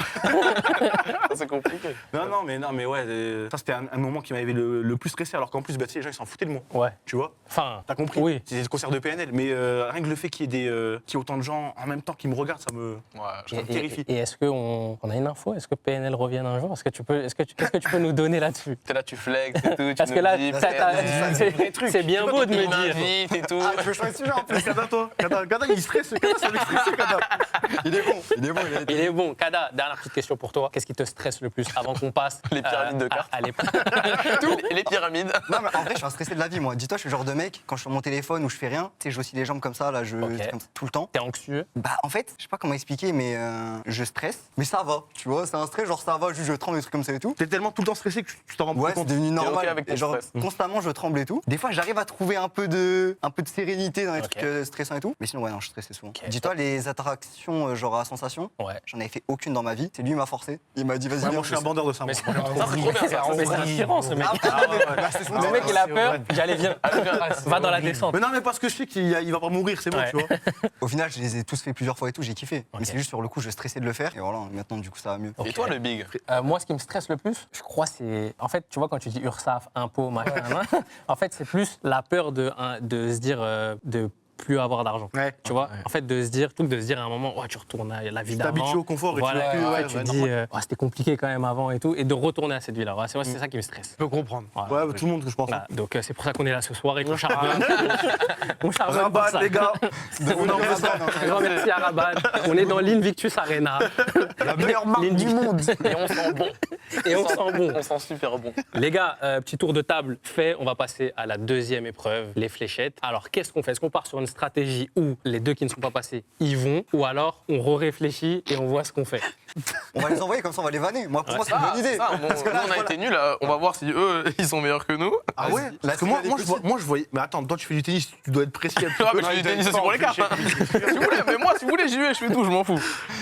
C'est compliqué. Non, mais ouais, ça c'était un moment qui m'avait le plus stressé, alors qu'en plus, bah, tu sais, les gens ils s'en foutaient de moi, Ouais. tu vois. Enfin, T'as compris? oui. C'est le concert de PNL, mais rien que le fait qu'il y ait autant de gens en même temps qui me regardent, ça me Ouais, terrifie. Et est-ce qu'on a une info? Est-ce que PNL revienne un jour? Qu'est-ce que tu peux nous donner là-dessus? t'es là, tu flexes et tout. tu Parce que nous là, dis, c'est bien beau de me il dire. m'invite et tout. Ah, tu veux changer de sujet en plus? Kada, toi, Kada, il stresse, Kada, ça veut stresser, Kada. Il est bon, il est bon, il a été. Il est bon. Kada, dernière petite question pour toi. Qu'est-ce qui te stresse le plus avant qu'on passe Les pyramides de cartes. à l'épreuve? Les pyramides. Non, mais en vrai, je suis un stressé de la vie, moi. Dis-toi, je suis le genre de mec, quand je suis sur mon téléphone ou je fais rien, tu sais, je oscille les jambes comme ça, là, Ok. comme ça, tout le temps. T'es anxieux? Bah, en fait, je sais pas comment expliquer, mais je stresse, mais ça va, tu vois, c'est un stress, genre ça va, juste je tremble, des trucs comme ça et tout. T'es tellement tout le temps stressé que tu t'en rends Ouais, pas c'est compte. devenu normal. ok avec ton et genre, stress. constamment, je tremble et tout. Des fois, j'arrive à trouver un peu de sérénité dans les Ok. trucs stressants et tout. Mais sinon, ouais, non, je stressais souvent. Ok. Dis-toi, les attractions, genre à sensation, Ouais. j'en avais fait aucune dans ma vie. C'est lui qui m'a forcé. Il m'a dit, vas-y, Ouais, viens, moi, je suis un bandeur de ça. Mais moi. c'est Ça, c'est trop bien, ça. mais c'est inspirant ce mec. c'est son Le délire. mec il a peur, j'allais viens. Va dans la descente. Mais non, mais parce que je sais qu'il va pas mourir, c'est bon, Ouais. tu vois. Au final, je les ai tous fait plusieurs fois et tout, j'ai kiffé. Ok. Mais c'est juste sur le coup, je stressais de le faire. Et voilà, maintenant, du coup, ça va mieux. Et toi, le big? Moi, ce qui me stresse le plus, je crois, c'est. En fait, tu vois, quand tu dis URSAF, impôts, machin, en fait, c'est plus la peur de se dire de plus avoir d'argent. Ouais. Tu vois, en fait, de se dire à un moment, ouais, tu retournes à la vie Tu d'avant. t'habitues au confort et tu Voilà, veux plus, ouais, tu te ouais, dis, ouais, c'était compliqué quand même avant et tout, et de retourner à cette vie-là. Ouais, c'est ça qui me stresse. Je peux comprendre. Voilà. Ouais, tout le monde, je pense. Voilà. Donc, c'est pour ça qu'on est là ce soir et qu'on charbonne. On charbonne pour Rabat, ça. les gars. On en fait ça, non. Un grand merci à Rabat. On est dans l'Invictus Arena. La meilleure marque du monde. Et on sent bon. Et on sent bon. On sent super bon. Les gars, petit tour de table fait. On va passer à la deuxième épreuve, les fléchettes. Alors, qu'est-ce qu'on fait? Est-ce qu'on part sur une stratégie où les deux qui ne sont pas passés y vont, ou alors on réfléchit et on voit ce qu'on fait? On va les envoyer comme ça, on va les vanner. Moi, pour moi, c'est une bonne idée. Ça, bon, Parce que nous, là, on a voilà. été nuls. On va voir si eux, ils sont meilleurs que nous. Ah ouais? Parce que moi, je voyais. Mais attends, toi, tu fais du tennis, tu dois être précis un petit Ah, peu. mais je fais du tennis aussi pour les cartes. Hein. Si vous voulez, mais moi, si vous voulez, j'y vais, je fais tout, je m'en fous.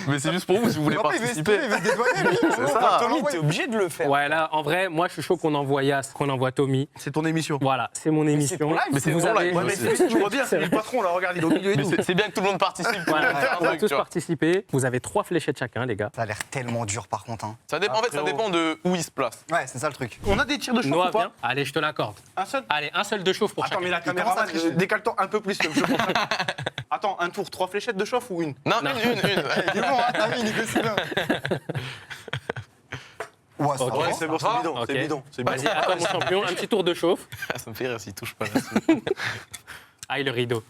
Mais c'est juste pour vous, si vous voulez Après, il va se participer. il va se dédouaner, lui. C'est ça. Tommy, t'es obligé de le faire. Ouais, là, en vrai, moi, je suis chaud qu'on envoie Yas, qu'on envoie Tommy. C'est ton émission. Voilà, c'est mon émission. mais c'est Vous ton avez- live, Ouais, mais c'est- c'est tu vois bien, c'est le patron, là, regarde, il est au milieu et Mais tout. c'est bien que tout le monde participe. Voilà, Un on va truc, tous tu vois. participer. Vous avez 3 fléchettes chacun, les gars. Ça a l'air tellement dur, par contre. Hein. Ça dépend, en fait, ça dépend de où ils se placent. Ouais, c'est ça le truc. On a des tirs de chauffe Noah, ou pas? viens. Allez, je te l'accorde. Un seul? Allez, un seul de chauffe pour Attends, chacun. mais la caméraman, décale-toi un peu plus. Je pense. Attends, un tour, 3 fléchettes de chauffe ou une? Non, Non. une. Il est bon, hein, t'as vu, il négocie bien. Ouais, ça Ok. va. Ouais, c'est bon, c'est bidon, Ok. c'est bidon. C'est bidon. Vas-y, attends, mon champion, un petit tour de chauffe. Ça me fait rire s'ils touchent pas là-dessus. Aïe, le rideau.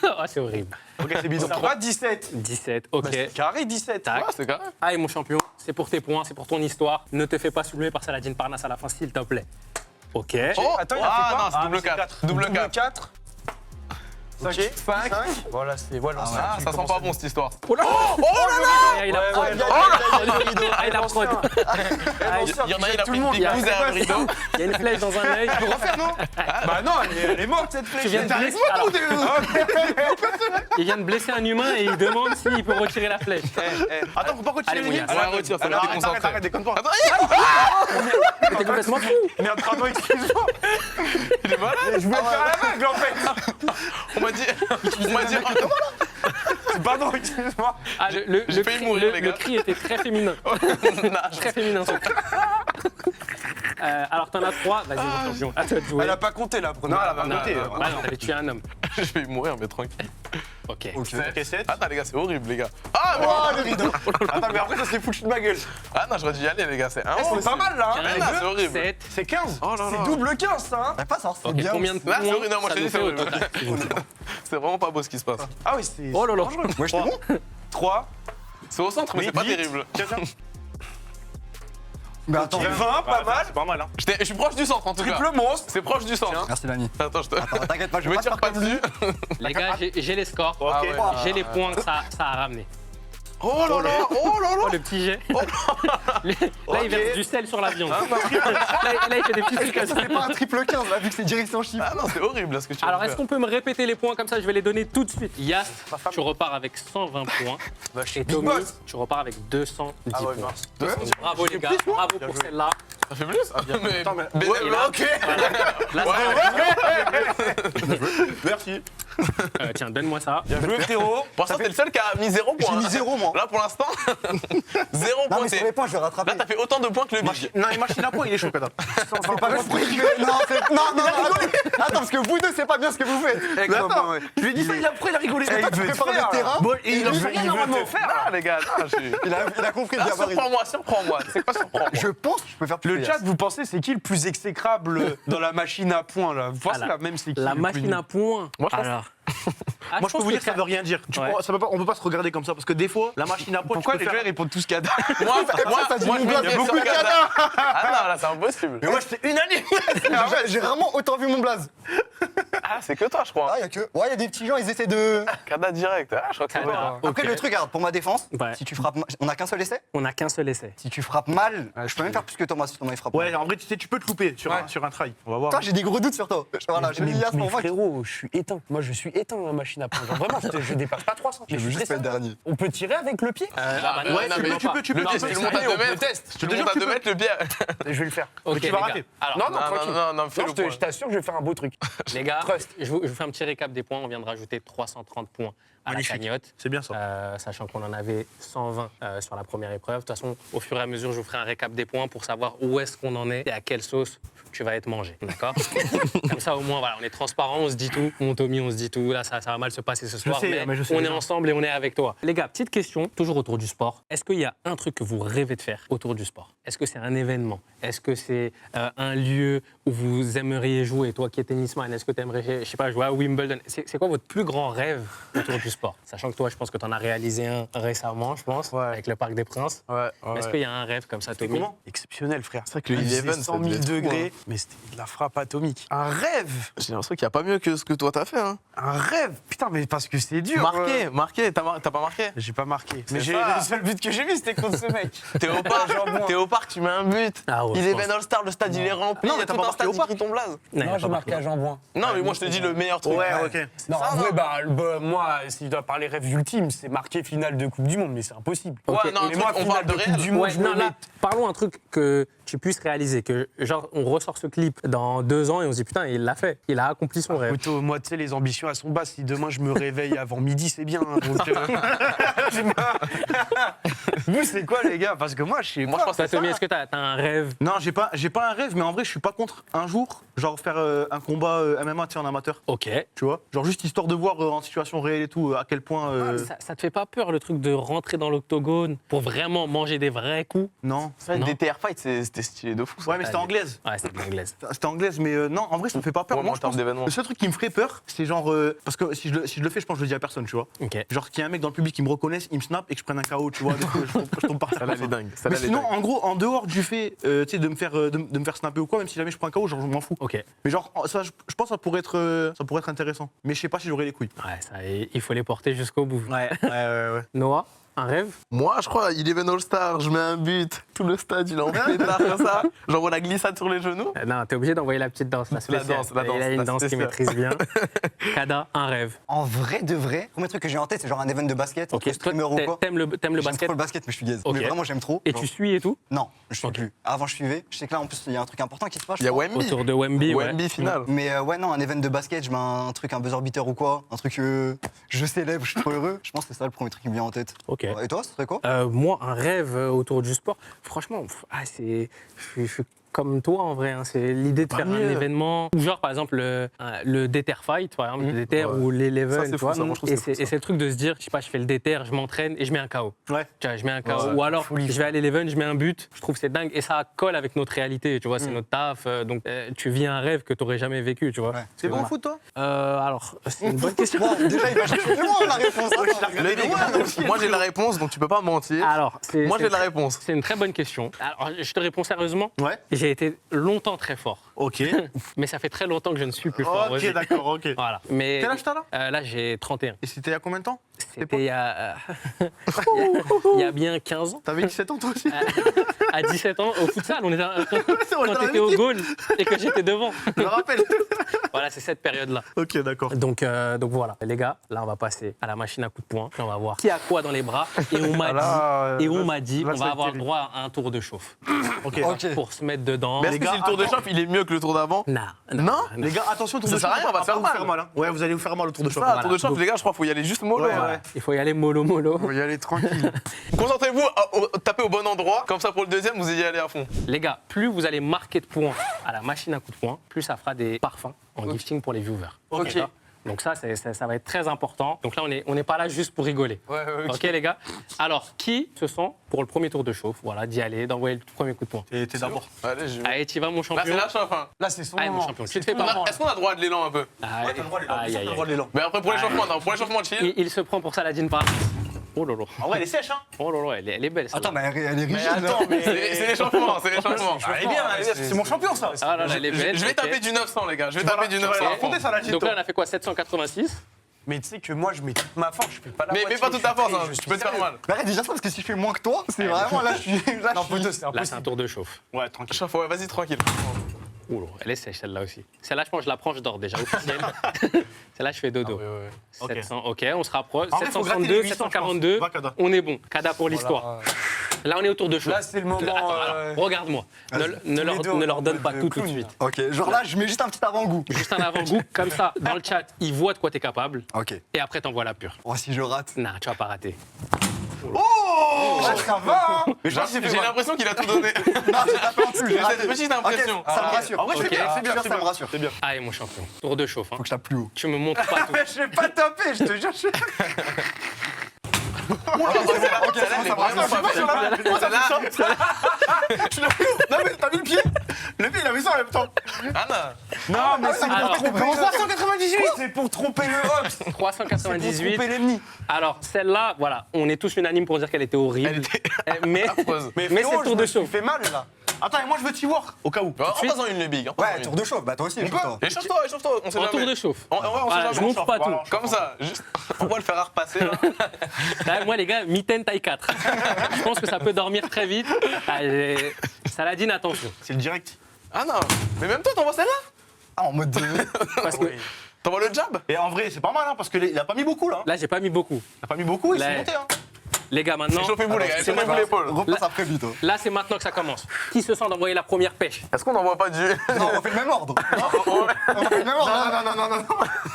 Oh, c'est horrible. Ok, c'est bidon. 3, 17. 17, ok. Carré 17. Tac. Ouais, c'est carré. Aïe, mon champion, c'est pour tes points, c'est pour ton histoire. Ne te fais pas soulever par Saladin Parnasse à la fin, s'il te plaît. Ok. Oh, Attends, il a fait quoi? non, c'est double mais 4. Double 4. 4. Ok, 5. Voilà, c'est. Voilà, Ah, ça sent pas bon cette histoire. Et il a Ouais, prod. ouais, Ah, il a prod. Il y en a, il a tout pris le une monde. picouse et un rideau. Il y a une flèche dans un œil. Bah non, elle est morte cette flèche. Tu viens de blesser, alors, il vient de blesser un humain et il demande s'il peut retirer la flèche. Attends, faut pas retirer Allez, les Mounia. lignes. Allez, retire, ça va Arrête, déconcentrer. arrête, déconne pas. T'es complètement fou. Merde, pardon, excuse-moi. Il est malade. Je voulais faire la vague en fait. On m'a dit. Pardon, excuse-moi. Ah, le J'ai failli cri, mourir, les le gars. cri était très féminin. Très féminin. ce cri. Alors, t'en as 3. Vas-y, mon champion. À toi de jouer. Elle a pas compté la première. Non, elle a pas Non, compté. bah non, t'avais tué un homme. Je vais mourir, mais tranquille. Ok. Ok. 7. Attends, les gars, c'est horrible, les gars. Ah, mais Oh, le rideau. Attends, mais après, ça s'est foutu de ma gueule. Ah non, j'aurais dû y aller, les gars, c'est un. C'est pas mal là. Hein. Mais non, c'est horrible. 7. C'est 15. Oh là là. C'est double 15, ça. Hein. T'as pas ça, c'est Ok, bien. combien de points Ah, c'est horrible, non, moi, ça je te nous dis, c'est fait au horrible. total C'est vraiment pas beau ce qui se passe. Ah oui, c'est. Oh là là. Moi, j'étais bon. 3. C'est au centre, mais c'est pas terrible. Mais attends, 20, pas mal. C'est pas mal, hein. Je suis proche du centre, en tout cas. Triple monstre. C'est proche du centre. merci Lani. Attends, je te. Attends, t'inquiète pas, je Je vais me pas te tire faire pas comme lui. dessus. Les gars, j'ai les scores. Ok. Ah ouais. J'ai les points que ça a ramené. Oh là là, oh là Oh, là. le petit jet. Là, il verse du sel sur la viande. Là, il fait des petits trucs comme ça. C'est pas un triple 15 là, vu que c'est direction chiffre. Ah non, c'est horrible là ce que tu Alors, viens de est-ce qu'on peut me répéter les points comme ça? Je vais les donner tout de suite. Yas, femme. tu repars avec 120 points. Et big Tommy, boss. tu repars avec 210 Ah ouais, points. mince. Bravo les gars, bravo pour celle-là. Ça fait plus. Mais Attends, mais. bénéf, Ouais, là. ok. Là, Merci. tiens, donne-moi ça. Bien joué, frérot. Pour l'instant, t'es le seul qui a mis 0 points. J'ai mis 0 moi. Là, pour l'instant, 0 Non points. mais sur les points, je vais rattraper. Là, t'as fait autant de points que le big. Non, les machines à points, il est chaud, Kada. C'est pas juste pour rigoler. Non, attends, parce que vous deux, c'est pas bien ce que vous faites. Eh, Mais comment, attends, ouais. je lui ai dit ça, après il a rigolé. Toi, tu veut te prépares faire, le terrain. Bon, et il a veut- fait rien il veut normalement. te faire. Ah, les gars, non, Il a compris le Là, gabarit. surprends-moi. C'est quoi surprends-moi? Je pense que je peux faire plus. Le chat, vous pensez c'est qui le plus exécrable dans la machine à points là? Vous pensez Ah, la même c'est qui La le plus machine nul à points. Moi, je pense- Alors. Moi, je peux vous dire que ça veut rien dire. Ouais. On peut pas se regarder comme ça parce que des fois, la machine à points, Pourquoi tu les peux gens faire. répondent tous Kada? Moi, ça dit moi, une je blague, me il y a dis beaucoup sur de Kada. Ah non, là, c'est impossible. Mais moi, j'étais unanime. J'ai rarement autant vu mon blaze. Ah, c'est que toi, je crois. Ah, il y a que. Ouais, il y a des petits gens, ils essaient de. Kada direct. Ah, je crois que c'est Kada. toi. Ok. Après, le truc, regarde, pour ma défense, Ouais. si tu frappes. On a qu'un seul essai. On n'a qu'un seul essai. Si tu frappes mal, je peux même faire plus que Thomas si Thomas il frappe mal. Ouais, en vrai, tu sais, tu peux te louper sur un try. On va voir. Toi, j'ai des gros doutes sur toi. Voilà, je Mais dis Yas pour moi. frérot, je suis éteint. Moi, je suis éteint dans la machine à points. Genre, vraiment, je dépasse pas 300. Je veux juste pas être dernier. On peut tirer avec le pied? Ah, bah Ouais, non, tu peux, tu peux. Le pied, si tu le montes à 2 mètres, si tu le montes à 2 mètres, le pied. Je vais le faire. Ok, tu vas les gars. rater. Alors, Non, Non, tranquille. non, fais Non, le je point. t'assure, je vais faire un beau truc. les gars, Trust. je vous fais un petit récap des points. On vient de rajouter 330 points à Magnifique. la cagnotte. C'est bien ça. Sachant qu'on en avait 120 sur la première épreuve. De toute façon, au fur et à mesure, je vous ferai un récap des points pour savoir où est-ce qu'on en est et à quelle sauce tu vas être mangé. D'accord? Comme ça, au moins, voilà, on est transparent, on se dit tout. Mon Tommy, on se dit tout. Là, ça va mal se passer ce soir. sais, mais je sais on est déjà. ensemble et on est avec toi. Les gars, petite question, toujours autour du sport. Est-ce qu'il y a un truc que vous rêvez de faire autour du sport? Est-ce que c'est un événement? Est-ce que c'est un lieu où vous aimeriez jouer? Toi qui es tennisman, est-ce que tu aimerais, je sais pas, jouer à Wimbledon? C'est quoi votre plus grand rêve autour du sport? Sachant que toi, je pense que tu en as réalisé un récemment, je pense, Ouais. avec le Parc des Princes. Ouais. Mais est-ce qu'il y a un rêve comme ça, Tommy? Comment? Exceptionnel, frère. C'est vrai que le Il faisait Eleven, ça 100 devait 000 être fou, degrés, hein. mais c'était de la frappe atomique. Un rêve. J'ai l'impression qu'il n'y a pas mieux que ce que toi t'as fait. Hein. Un rêve. Putain, mais parce que c'est dur. Marqué, t'as pas marqué. J'ai pas marqué. C'est Mais ça. le seul but que j'ai vu, c'était contre ce mec. T'es au parc, tu mets un but. Ah ouais, Il je est pense. Ben All-Star, le stade il est rempli. Non, il y mais a t'as tout pas un marqué stade au qui parc. crie ton blaze. il a Non, j'ai pas marqué à Jean-Bouin. Non, mais moi je te dis le meilleur truc. Ouais, ok. Non, Ça, en vrai, non. moi, si je dois parler rêve ultime, c'est marquer finale de Coupe du Monde, mais c'est impossible. Ouais, Ok. non, un Mais truc, moi, on finale parle de de Coupe réel. du Monde, Ouais, je me non, là, mets. parlons un truc que tu puisses réaliser, que genre on ressort ce clip dans 2 ans et on se dit putain, il l'a fait, il a accompli son rêve. Plutôt, moi, tu sais, les ambitions, elles sont basses. Si demain je me réveille avant midi, c'est bien. Hein, donc, vous, c'est quoi, les gars? Parce que moi, je sais Moi, pas. je pense Toi, que c'est Tommy, ça. est-ce que t'as un rêve? Non, j'ai pas un rêve, mais en vrai, je suis pas contre un jour, genre faire un combat MMA, tu sais, en amateur. Ok. Tu vois? Genre juste histoire de voir en situation réelle et tout, à quel point. Ça te fait pas peur le truc de rentrer dans l'octogone pour vraiment manger des vrais coups? Non. Ça, Non. des TR fights, c'était stylé de fou. Ça. Ouais, mais c'était anglaise. Ouais, c'est de l'anglaise. C'était anglaise, mais non, en vrai, ça me fait pas peur. Ouais, Moi, en je termes pense, d'événements. le seul truc qui me ferait peur, c'est genre. Parce que si je le fais, je pense que je le dis à personne, tu vois. Ok. Genre qu'il y a un mec dans le public qui me reconnaisse, il me snap et que je prenne un KO, tu vois. donc, je tombe par terre. Ça là, comme elle est ça. dingue. Ça, Mais là, elle est sinon, dingue. en gros, en dehors du fait tu sais, de me faire snapper ou quoi, même si jamais je prends un KO, genre je m'en fous. Ok. Mais genre, ça, je pense que ça pourrait être intéressant. Mais je sais pas si j'aurais les couilles. Ouais, ça, il faut les porter jusqu'au bout. Ouais. Noah, un rêve? Moi, je crois, il est Ben All-Star, je mets un but, tout le stade, il est en pétard comme ça. J'envoie la glissade sur les genoux. Non, t'es obligé d'envoyer la petite danse, la spéciale. danse, la danse, Il a une la danse qu'il spéciale. maîtrise bien. Kada, un rêve. En vrai de vrai, le premier truc que j'ai en tête, c'est genre un event de basket, Ok. entre streamer ou quoi. T'aimes le J'aime basket? trop le basket, mais je suis gaze. Ok. Mais vraiment, j'aime trop. Et Genre- tu suis et tout? Non, je suis Ok. plus. Avant, je suivais. Je sais que là, en plus, il y a un truc important qui se passe. Il y a je crois. Wemby. Autour de Wemby, ouais. Wemby final. Mais ouais, non, un event de basket, je mets un truc, un buzzer beater ou quoi. Un truc que je célèbre, je suis trop heureux. Je pense que c'est ça le premier truc qui me vient en tête. Ok. Et toi, ce serait quoi? Moi, un rêve autour du sport, franchement, je suis comme toi en vrai. Hein. C'est l'idée de faire un mieux. événement. Ou genre par exemple le Déter Fight, par exemple, le Déter ou l'Eleven. Ça, c'est tu fou, vois. ça, moi, je trouve Et que c'est fou, c'est le truc de se dire, je sais pas, je fais le Déter, je m'entraîne et je mets un KO. Ouais. Tu vois, je mets un KO. Ouais. Ou alors je vais à l'Eleven, je mets un but. Je trouve que c'est dingue et ça colle avec notre réalité. Tu vois, c'est notre taf. Donc tu vis un rêve que tu n'aurais jamais vécu. Tu vois. Ouais. C'est bon au foot, toi Alors, c'est une bonne question. Bon, déjà, il va chercher loin la réponse. Moi j'ai la réponse, donc tu peux pas mentir. Alors, Moi j'ai la réponse. c'est une très bonne question. Alors, je te réponds sérieusement. Ouais. J'ai été longtemps très fort. Ok. Mais ça fait très longtemps que je ne suis plus fort. Ok, aussi. d'accord, ok. Voilà. Mais, Quel âge t'as là Là, j'ai 31. Et c'était il y a combien de temps? C'était il y a, il y a bien 15 ans. T'avais 17 ans toi aussi? À 17 ans, au futsal, on était, On quand était t'étais au goal et que j'étais devant. Je me rappelle. Voilà, c'est cette période-là. Ok, d'accord. Donc voilà, les gars, là, on va passer à la machine à coups de poing. Puis on va voir qui a quoi dans les bras. Et on m'a dit, là, on ça va va avoir être le droit à un tour de chauffe Ok. Ok. pour se mettre dedans. Mais est-ce que si le tour de chauffe il est mieux que le tour d'avant? Non. Les gars, attention, tour Ça de sert à chauffe, rien, on va se faire vous mal. faire mal. Hein. Ouais, vous allez vous faire mal au tour de chauffe. Ça, tour de chauffe, les gars, je crois qu'il faut y aller juste mollo. Ouais, hein. ouais. Il faut y aller mollo. On va y aller tranquille. Concentrez-vous, tapez au bon endroit, comme ça pour le deuxième, vous y allez à fond. Les gars, plus vous allez marquer de points à la machine à coups de poing, plus ça fera des parfums en gifting pour les viewers. Ok. D'accord. Donc ça va être très important. Donc là, on n'est pas là juste pour rigoler. Ouais, Ok, les gars. Alors, qui se sent pour le premier tour de chauffe, voilà, d'y aller, d'envoyer le premier coup de poing. T'es d'abord. Allez, je vais. Allez, t'y vas, mon Là, champion. c'est la chauffe, hein. Là, c'est son Allez, mon moment. champion. Tu te fais pas. Est-ce qu'on a droit de l'élan un peu? Aïe, aïe, aïe. l'élan. Mais après, pour l'échauffement, non, pour l'échauffement, chill. Il se prend pour Saladin par. Oh là là. En vrai, elle est sèche, hein. Oh là là, elle est belle. celle-là. Attends, mais elle est rigide. Mais là. attends, mais. C'est l'échauffement, c'est l'échauffement. Elle est bien, c'est mon champion, ça. Ah là là, elle est belle. Je vais ok. taper du 900, les gars. Je vais taper du Tu vas 900. la raconter, ça, la Donc là, on a fait quoi, 786. Mais tu sais que moi, je mets toute ma force, je fais pas la Mais moitié, pas toute ta je force, fais- hein, je tu suis peux te faire sérieux. mal. Mais arrête déjà ça, parce que si je fais moins que toi, c'est vraiment là, je suis. Là, Non, je suis- poteau, c'est Là, c'est un impossible. tour de chauffe. Ouais, tranquille. Chauffe, ouais, vas-y, tranquille. Oh là, elle est sèche celle-là aussi. Celle-là, je pense que je la prends, je dors déjà officielle. Celle-là, je fais dodo. Ok. 700, ok, on se rapproche. En vrai, faut gratter les 762, 800, je pense. 742. Va, Kada. On est bon. Kada pour l'histoire. Là, on est autour de chauffe. Là, c'est le moment, Attends, alors, regarde-moi. Ne leur donne pas tout de suite. Ok, genre là, je mets juste un petit avant-goût. Juste un avant-goût, comme ça, dans le chat, ils voient de quoi t'es capable. Ok. Et après, t'envoies la pure. Oh, si je rate. Non, tu vas pas rater. Oh, ça va, hein. Mais je pense que J'ai l'impression qu'il a tout donné. Non, j'ai pas fait en dessous, j'ai J'ai raté. cette petite impression. Ok, ça me rassure. En vrai, Ok. c'est bien, Ça me rassure. C'est bien. Allez, mon champion. Tour de chauffe. Hein. Faut que je tape plus haut. Tu me montres pas tout. Je vais pas taper, je te jure. Ok, celle-là, elle est vraiment pas belle. Celle-là, Non, mais t'as vu le pied? Le pied, il avait ça en même temps. Anna. Non, mais c'est Alors, pour tromper le 398. C'est pour tromper le Hobbs. 398. Tromper l'ennemi. Alors, celle-là, voilà, on est tous unanimes pour dire qu'elle était horrible. Elle était Mais, affreuse. mais c'est le tour de chauffe. fait mal là. Attends, et moi, je veux t'y voir, au cas où. En une, les bigs. Ouais, tour de chauffe, bah toi aussi, échauffe-toi. Échauffe-toi, on sait En jamais. tour de chauffe. On sait Voilà, je jamais. montre pas tout. Comme ça, juste, on va le faire repasser. Là. Là, moi, les gars, mitaine taille 4. Je pense que ça peut dormir très vite. Saladin, attention. C'est le direct. Ah non, mais même toi, t'envoies celle-là? Ah, en mode. Parce que T'envoies le jab? Et en vrai, c'est pas mal, hein, parce qu'il a pas mis beaucoup, là. là, j'ai pas mis beaucoup. Il a pas mis beaucoup, il Là, s'est monté, hein. Les gars, maintenant, Échauffez-vous, les gars, c'est échauffez-vous moi. l'épaule. Repasse après vite, toi. Là, c'est maintenant que ça commence. Qui se sent d'envoyer la première pêche? Est-ce qu'on n'envoie pas du. Non, on fait le même ordre. On fait le même ordre. Non.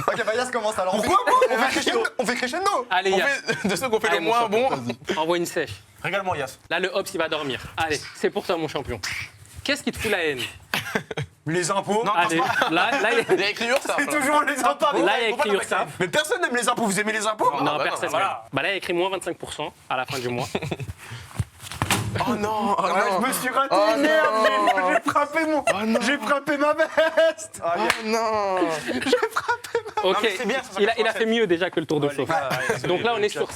Ok, bah Yas commence alors. Pourquoi on fait crescendo. Allez, On Yas, fait de ceux qu'on fait Allez, le mon moins champion, bon. envoie une sèche. Régale-moi, Yas. Là, le Hobbs, il va dormir. Allez, c'est pour toi, mon champion. Qu'est-ce qui te fout la haine? Les impôts. Non, Allez, là, Il y a écrit URSAF. C'est toujours les impôts. il y a écrit URSAF. Mais personne n'aime les impôts. Vous aimez les impôts Non, bah personne. voilà. Bah là, il y a écrit moins 25% à la fin du mois. Oh non, oh Ouais, non. je me suis raté, Oh merde, non. j'ai frappé mon... non. J'ai frappé ma veste. Oh non. Ok, mais c'est bien, ça, il a fait mieux déjà que le tour de chauffe. Donc là, on est sur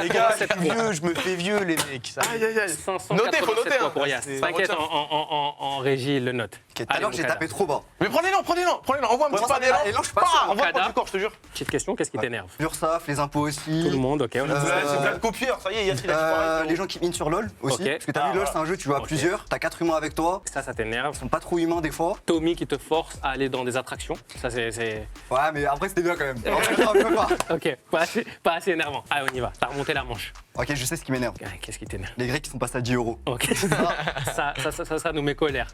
Les gars, je 587 suis points. vieux, je me fais vieux, les mecs. Ça... Aïe, aïe, aïe. 587 Notez, faut noter, points hein. pour Yas. C'est- T'inquiète, ça retient. en régie, il le note. Ok, tout à Allez, l'heure, mon j'ai Kada. tapé trop bas. Mais prenez-le, envoie un petit pas d'élan. Et là, je suis pas sûr. Envoie Kada. pas du corps, je te jure. Petite question, qu'est-ce qui t'énerve? L'URSAF, les impôts aussi. Tout le monde, ok. on est- C'est plein de copieurs, ça y est, Yas, il a dit pareil. Les gens qui minent sur LoL aussi. Ok. Parce que t'as vu, LoL, c'est un jeu, tu joues à Ok. plusieurs. T'as 4 humains avec toi. Ça t'énerve. Ils sont pas trop humains des fois. Tommy qui te force à aller dans des attractions. Ça, c'est. Ouais, mais après, c'était bien quand même. Alors, je peux pas. Ok, pas assez énervant. Allez, on y va. T'as remonté la manche. Ok, je sais ce qui m'énerve. Qu'est-ce qui t'énerve? Les Grecs qui sont passés à 10 euros. Ok. ça nous met colère.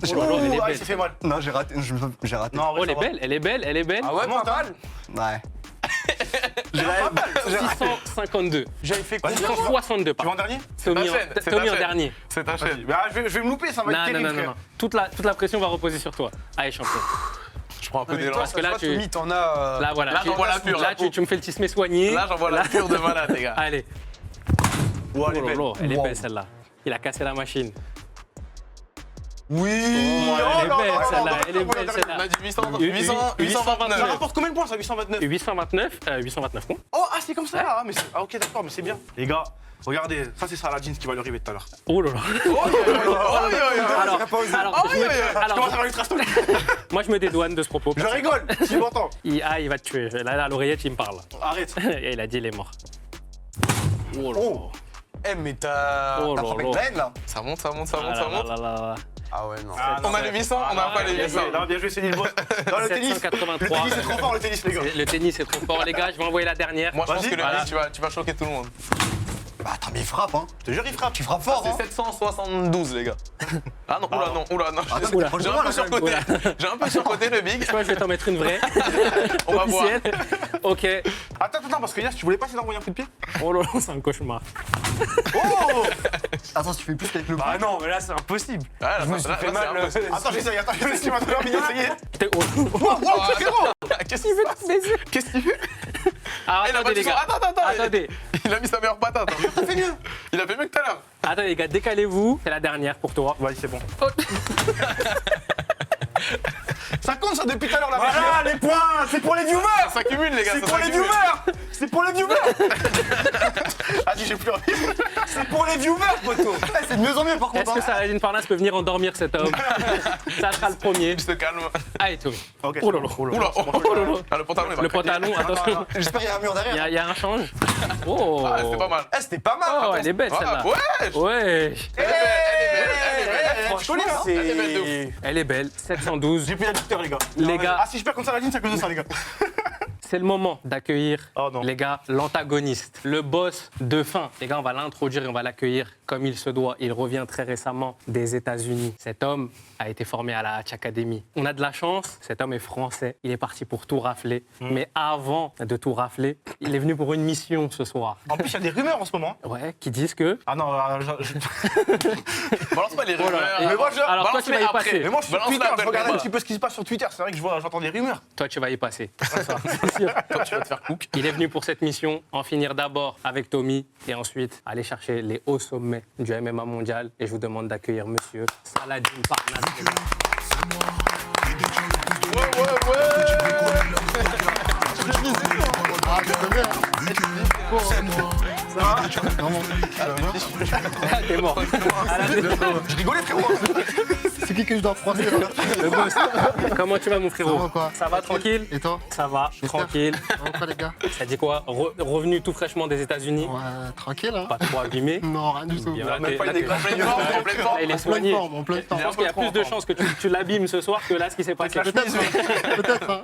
Oh là là, elle est Ah, il belle. s'est fait mal. Non, j'ai raté. J'ai raté. Non, en Oh, vrai, elle est ça va. belle, elle est belle, elle est belle. Ah ouais, pas mal. Ouais. 652. J'avais fait combien 662 Tu par vas en dernier Tommy, ta chaîne, c'est Tommy ta en chaîne. dernier. C'est ta chaîne. Bah, je vais me louper, ça va Non, être non, terrible, non, non, frère. non. Toute la pression va reposer sur toi. Allez, champion. Je prends un peu Non, mais d'élan. toi, Parce que là, toi, tu- Tommy, t'en as. Là, voilà. Là, j'envoie la pure, Là, la peau. tu me fais le tismé soigné. Là, j'envoie la pure de malade, les gars. Allez. Ouais, Oh elle est là belle. là, elle est Wow. belle celle-là. Il a cassé la machine. Oui. Elle est belle celle-là. Elle est belle On celle-là. a dit Ça 829. rapporte combien de points, ça, 829? 829 points. Oh, ah, c'est comme ça, là. Mais ah, ok, d'accord, mais c'est bien. Les gars, regardez, ça, c'est Saladin qui va lui arriver tout à l'heure. Oh là là. Alors, alors, Comment ça va lui tracer? moi je me dédouane de ce propos. Je rigole, tu m'entends. Il va te tuer. Là, à l'oreillette, il me parle. Arrête. Et il a dit il est mort. Oh là là. Oh, Eh, mais t'as. Oh t'as là frappé là. de la haine là. Ça monte, ça monte, ça Ah monte, là ça monte. là là là. Ah ouais, non. On a les 800, on n'a pas les Bien 800. joué, non, bien joué, c'est boss. Non, le tennis. 783. Le tennis, c'est trop fort, le tennis, les gars. Le tennis est trop fort, les gars. Je vais envoyer la dernière. Moi, je pense Vas-y. que le Voilà. tennis, tu vas choquer tout le monde. Bah attends, mais il frappe, hein. Je te jure, il frappe. Tu frappes fort, hein. C'est 772, les gars. Ah non, oula, non, oula, non. Attends, Oula. mais t'es J'ai proche de un moi, peu là, quand même. surcoté. J'ai un peu surcoté le big. Je crois que je vais t'en mettre une vraie. On va voir. Officielle. Ok. Attends, parce que Yass, tu voulais pas essayer d'envoyer un coup de pied? Oh là là, c'est un cauchemar. Oh! Attends, tu fais plus qu'avec le Bah non, mais là, c'est impossible. Ah, là, Je me suis là, fait là, mal. c'est un peu- Attends, j'essaye, ce qui m'a trop envie d'essayer. T'es- oh. Wow, frérot! Qu'est-ce qu'il fait? Qu'est-ce qu'il fait? Alors, Il a attendez, battu les son. gars. Attends. Attendez. Il a mis sa meilleure patate. Il a fait mieux. Il a fait mieux que tout à l'heure. Attendez, les gars, décalez-vous. C'est la dernière pour toi. Vas-y, c'est bon. Oh. Ça compte ça depuis tout à l'heure, là. Voilà, les points, c'est pour les viewers. Ça s'accumule, les gars. C'est ça pour les s'accumule. viewers. C'est pour les viewers. Ah, j'ai plus envie. C'est pour les viewers, poteau. Eh, c'est de mieux en mieux, par Est-ce contre. que hein. Saladin Parnasse peut venir endormir cet homme? Ça sera le premier. Il se calme. Allez, Tommy. Ok, Oh là là. Oula, Oh là là. Ah, le pantalon, il va Le craquer. pantalon, attention. J'espère qu'il y a un mur Il derrière. y a un change. Oh. Ah, c'était pas mal. Eh, c'était pas mal. Oh, elle est belle celle-là. Ah, ouais. Ouais. Elle est belle, elle est belle. Franchement, Elle est belle de c'est. Elle est belle. 712. J'ai plus d'adducteur, les gars. Les gars. Ah, si je perds contre Saladin, c'est à cause de ça, les gars. C'est le moment d'accueillir, Oh non. les gars, l'antagoniste, le boss de fin. Les gars, on va l'introduire et on va l'accueillir comme il se doit. Il revient très récemment des États-Unis. Cet homme a été formé à la Hatch Academy. On a de la chance, cet homme est français. Il est parti pour tout rafler. Mais avant de tout rafler, il est venu pour une mission ce soir. En plus, il y a des rumeurs en ce moment. Ouais, qui disent que... Ah non, Balance pas les rumeurs. Et- Mais moi, je- alors toi, tu vas y balance-les passer. Mais moi, je suis sur Balance-la Twitter, après je le regarde un combat. petit peu ce qui se passe sur Twitter. C'est vrai que j'entends des rumeurs. Toi, tu vas y passer. C'est ça, c'est sûr. Toi, tu vas te faire cook. Il est venu pour cette mission, en finir d'abord avec Tommy et ensuite aller chercher les hauts sommets du MMA mondial. Et je vous demande d'accueillir monsieur Saladin Parnasse. les gars. Ah, t'es mort. Ah, là, Je rigolais, frérot. C'est qui que je dois froisser là le boss. Comment tu vas, mon frérot? Ça va, quoi? Ça va tranquille? Et toi? Ça va, tranquille. Ça va quoi les gars? Ça dit quoi? Revenu tout fraîchement des États-Unis? Ouais, tranquille hein? Pas trop abîmé? Non, rien du tout. Bien, En là, Même pas là, une éclatation. En pleine forme. il est pleine soigné. forme, en pleine Je forme. pense qu'il y a plus de chances que tu l'abîmes ce soir que là, ce qui s'est passé. Peut-être hein.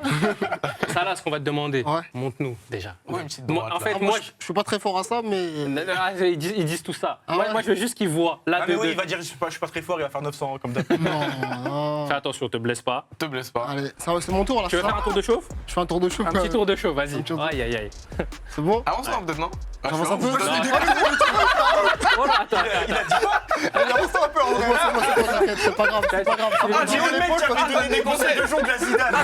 Ça, là, ce qu'on va te demander, Ouais. montre-nous déjà. Ouais, une petite Moi, droite, en là. fait, Ah, moi, je suis pas très fort à ça, mais. ils disent tout ça. Ah moi, ouais moi, je veux juste qu'ils voient. Là, Ah, mais oui, il va dire je suis pas très fort, il va faire 900 comme d'hab. Non, non. Fais attention, te blesse pas. Te blesse pas. Allez, ça va, c'est mon tour là. Tu veux c'est ça faire un tour de chauffe? Je fais un tour de chauffe. Un petit tour de chauffe, vas-y. tour de- Aïe, aïe, aïe. C'est bon? Avance là, peut-être, non? J'avance un peu? Oh là, attends, attends. Avance un peu en vrai. C'est bon, t'inquiète, c'est pas grave, c'est pas grave. Ah, j'ai vu le mec qui avait donné des conseils de jongle à Zidane.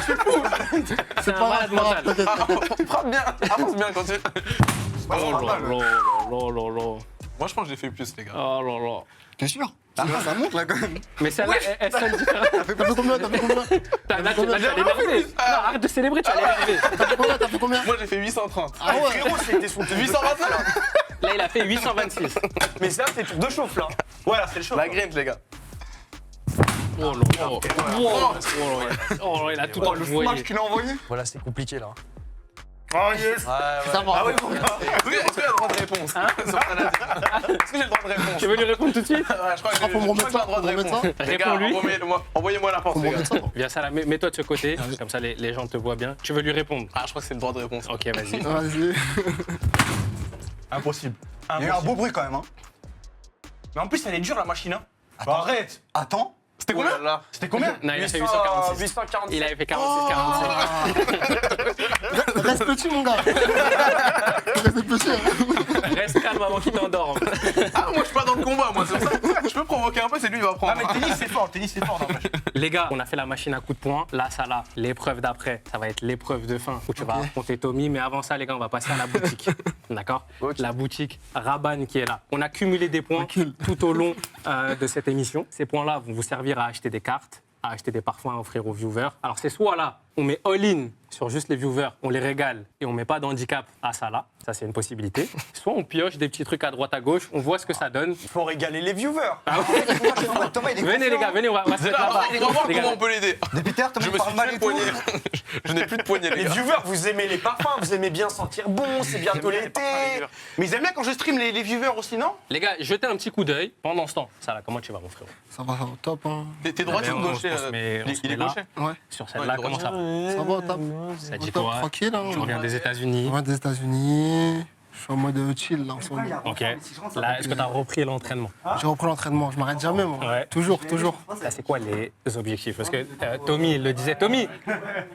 C'est un pas grave, malade c'est pas grave, mental. t'inquiète. Frappe bien. Avance bien quand tu. Oh là là là là là. Moi, je pense que j'ai fait plus, les gars. Oh là là. T'es sûr? Ça monte là quand même. Mais celle-là, elle sonne différente. T'as fait combien? T'as fait combien? Là, tu vas l'énerver. Non, arrête de célébrer, tu vas l'énerver. T'as fait combien? T'as fait combien? Moi, j'ai fait 830. Ah ouais? Frérot, c'était son 829. Là, il a fait 826. Mais ça, c'est tour de chauffe là. Ouais, là, c'est le chauffe. La grinch, les gars. Oh là là. Oh là, il a tout envoyé. Match qu'il a envoyé. Voilà, c'est compliqué là. Oh yes. Ça va. Ah oui, mon gars. Est-ce qu'il y a le droit de réponse? Sur Saladin. Est-ce que j'ai le droit de réponse? Tu veux lui répondre tout de suite? Ouais, je crois que j'ai faut me le remettre ça, droit de faut me remettre réponse. ça. Les gars, Réponds-lui. envoyez-moi la porte, Faut me les gars. remettre ça. Viens ça là, mets-toi de ce côté, comme ça les gens te voient bien. Tu veux lui répondre? Ah, je crois que c'est le droit de réponse. Ok, vas-y. Vas-y. Impossible. Il y a eu un beau bruit quand même. Hein. Mais en plus, elle est dure la machine. Hein. Bah, arrête. Attends. C'était combien là? C'était combien? Non, il a fait 846. 846. Il avait fait 46, 47. Reste petit, mon gars. Faut rester petit. Hein. Reste calme avant qu'il t'endorme. Ah, moi, je suis pas dans le combat, moi, c'est pour ça. Je peux provoquer un peu, c'est lui qui va prendre. Ah, mais le tennis, c'est fort, n'empêche. Les gars, on a fait la machine à coups de poing. Là, ça là, l'épreuve d'après, ça va être l'épreuve de fin où tu vas affronter Tommy. Mais avant ça, les gars, on va passer à la boutique. D'accord. La boutique Rabanne qui est là. On a cumulé des points tout au long de cette émission. Ces points-là vont vous servir à acheter des cartes, à acheter des parfums à offrir aux viewers. Alors, c'est soit là, on met all-in sur juste les viewers, on les régale et on met pas d'handicap à ça là. Ça, c'est une possibilité. Soit on pioche des petits trucs à droite, à gauche, on voit ce que ça donne. Il faut régaler les viewers. Thomas, il est Venez, les gars, venez, on va se mettre là-bas. On va voir Les gars, comment on peut l'aider. Depuis tout à l'heure, Thomas, Je il me parle suis mal fait et tout. poigner. Je n'ai plus de poignet, les Les gars. viewers, vous aimez les parfums, vous aimez bien sentir bon, c'est bientôt l'été. Mais ils aiment bien quand je stream les viewers aussi, non? les gars, jetez un petit coup d'œil. Pendant ce temps, ça là, comment tu vas, mon frérot? Ça va, au top. Hein. T'es droitier Mais ou on gaucher se met- on se Il met est là. gaucher. Ouais, Sur celle-là, comment ça va? ça va, au top. Ça Au dit top, quoi? tranquille. Hein. Tu reviens des États-Unis. Je reviens des États-Unis. Je suis en mode chill là en ce moment. Ok. Là, est-ce que tu as repris l'entraînement? J'ai repris l'entraînement, je m'arrête jamais moi. Ouais. Toujours, toujours. Là, c'est quoi les objectifs? Parce que Tommy il le disait. Tommy,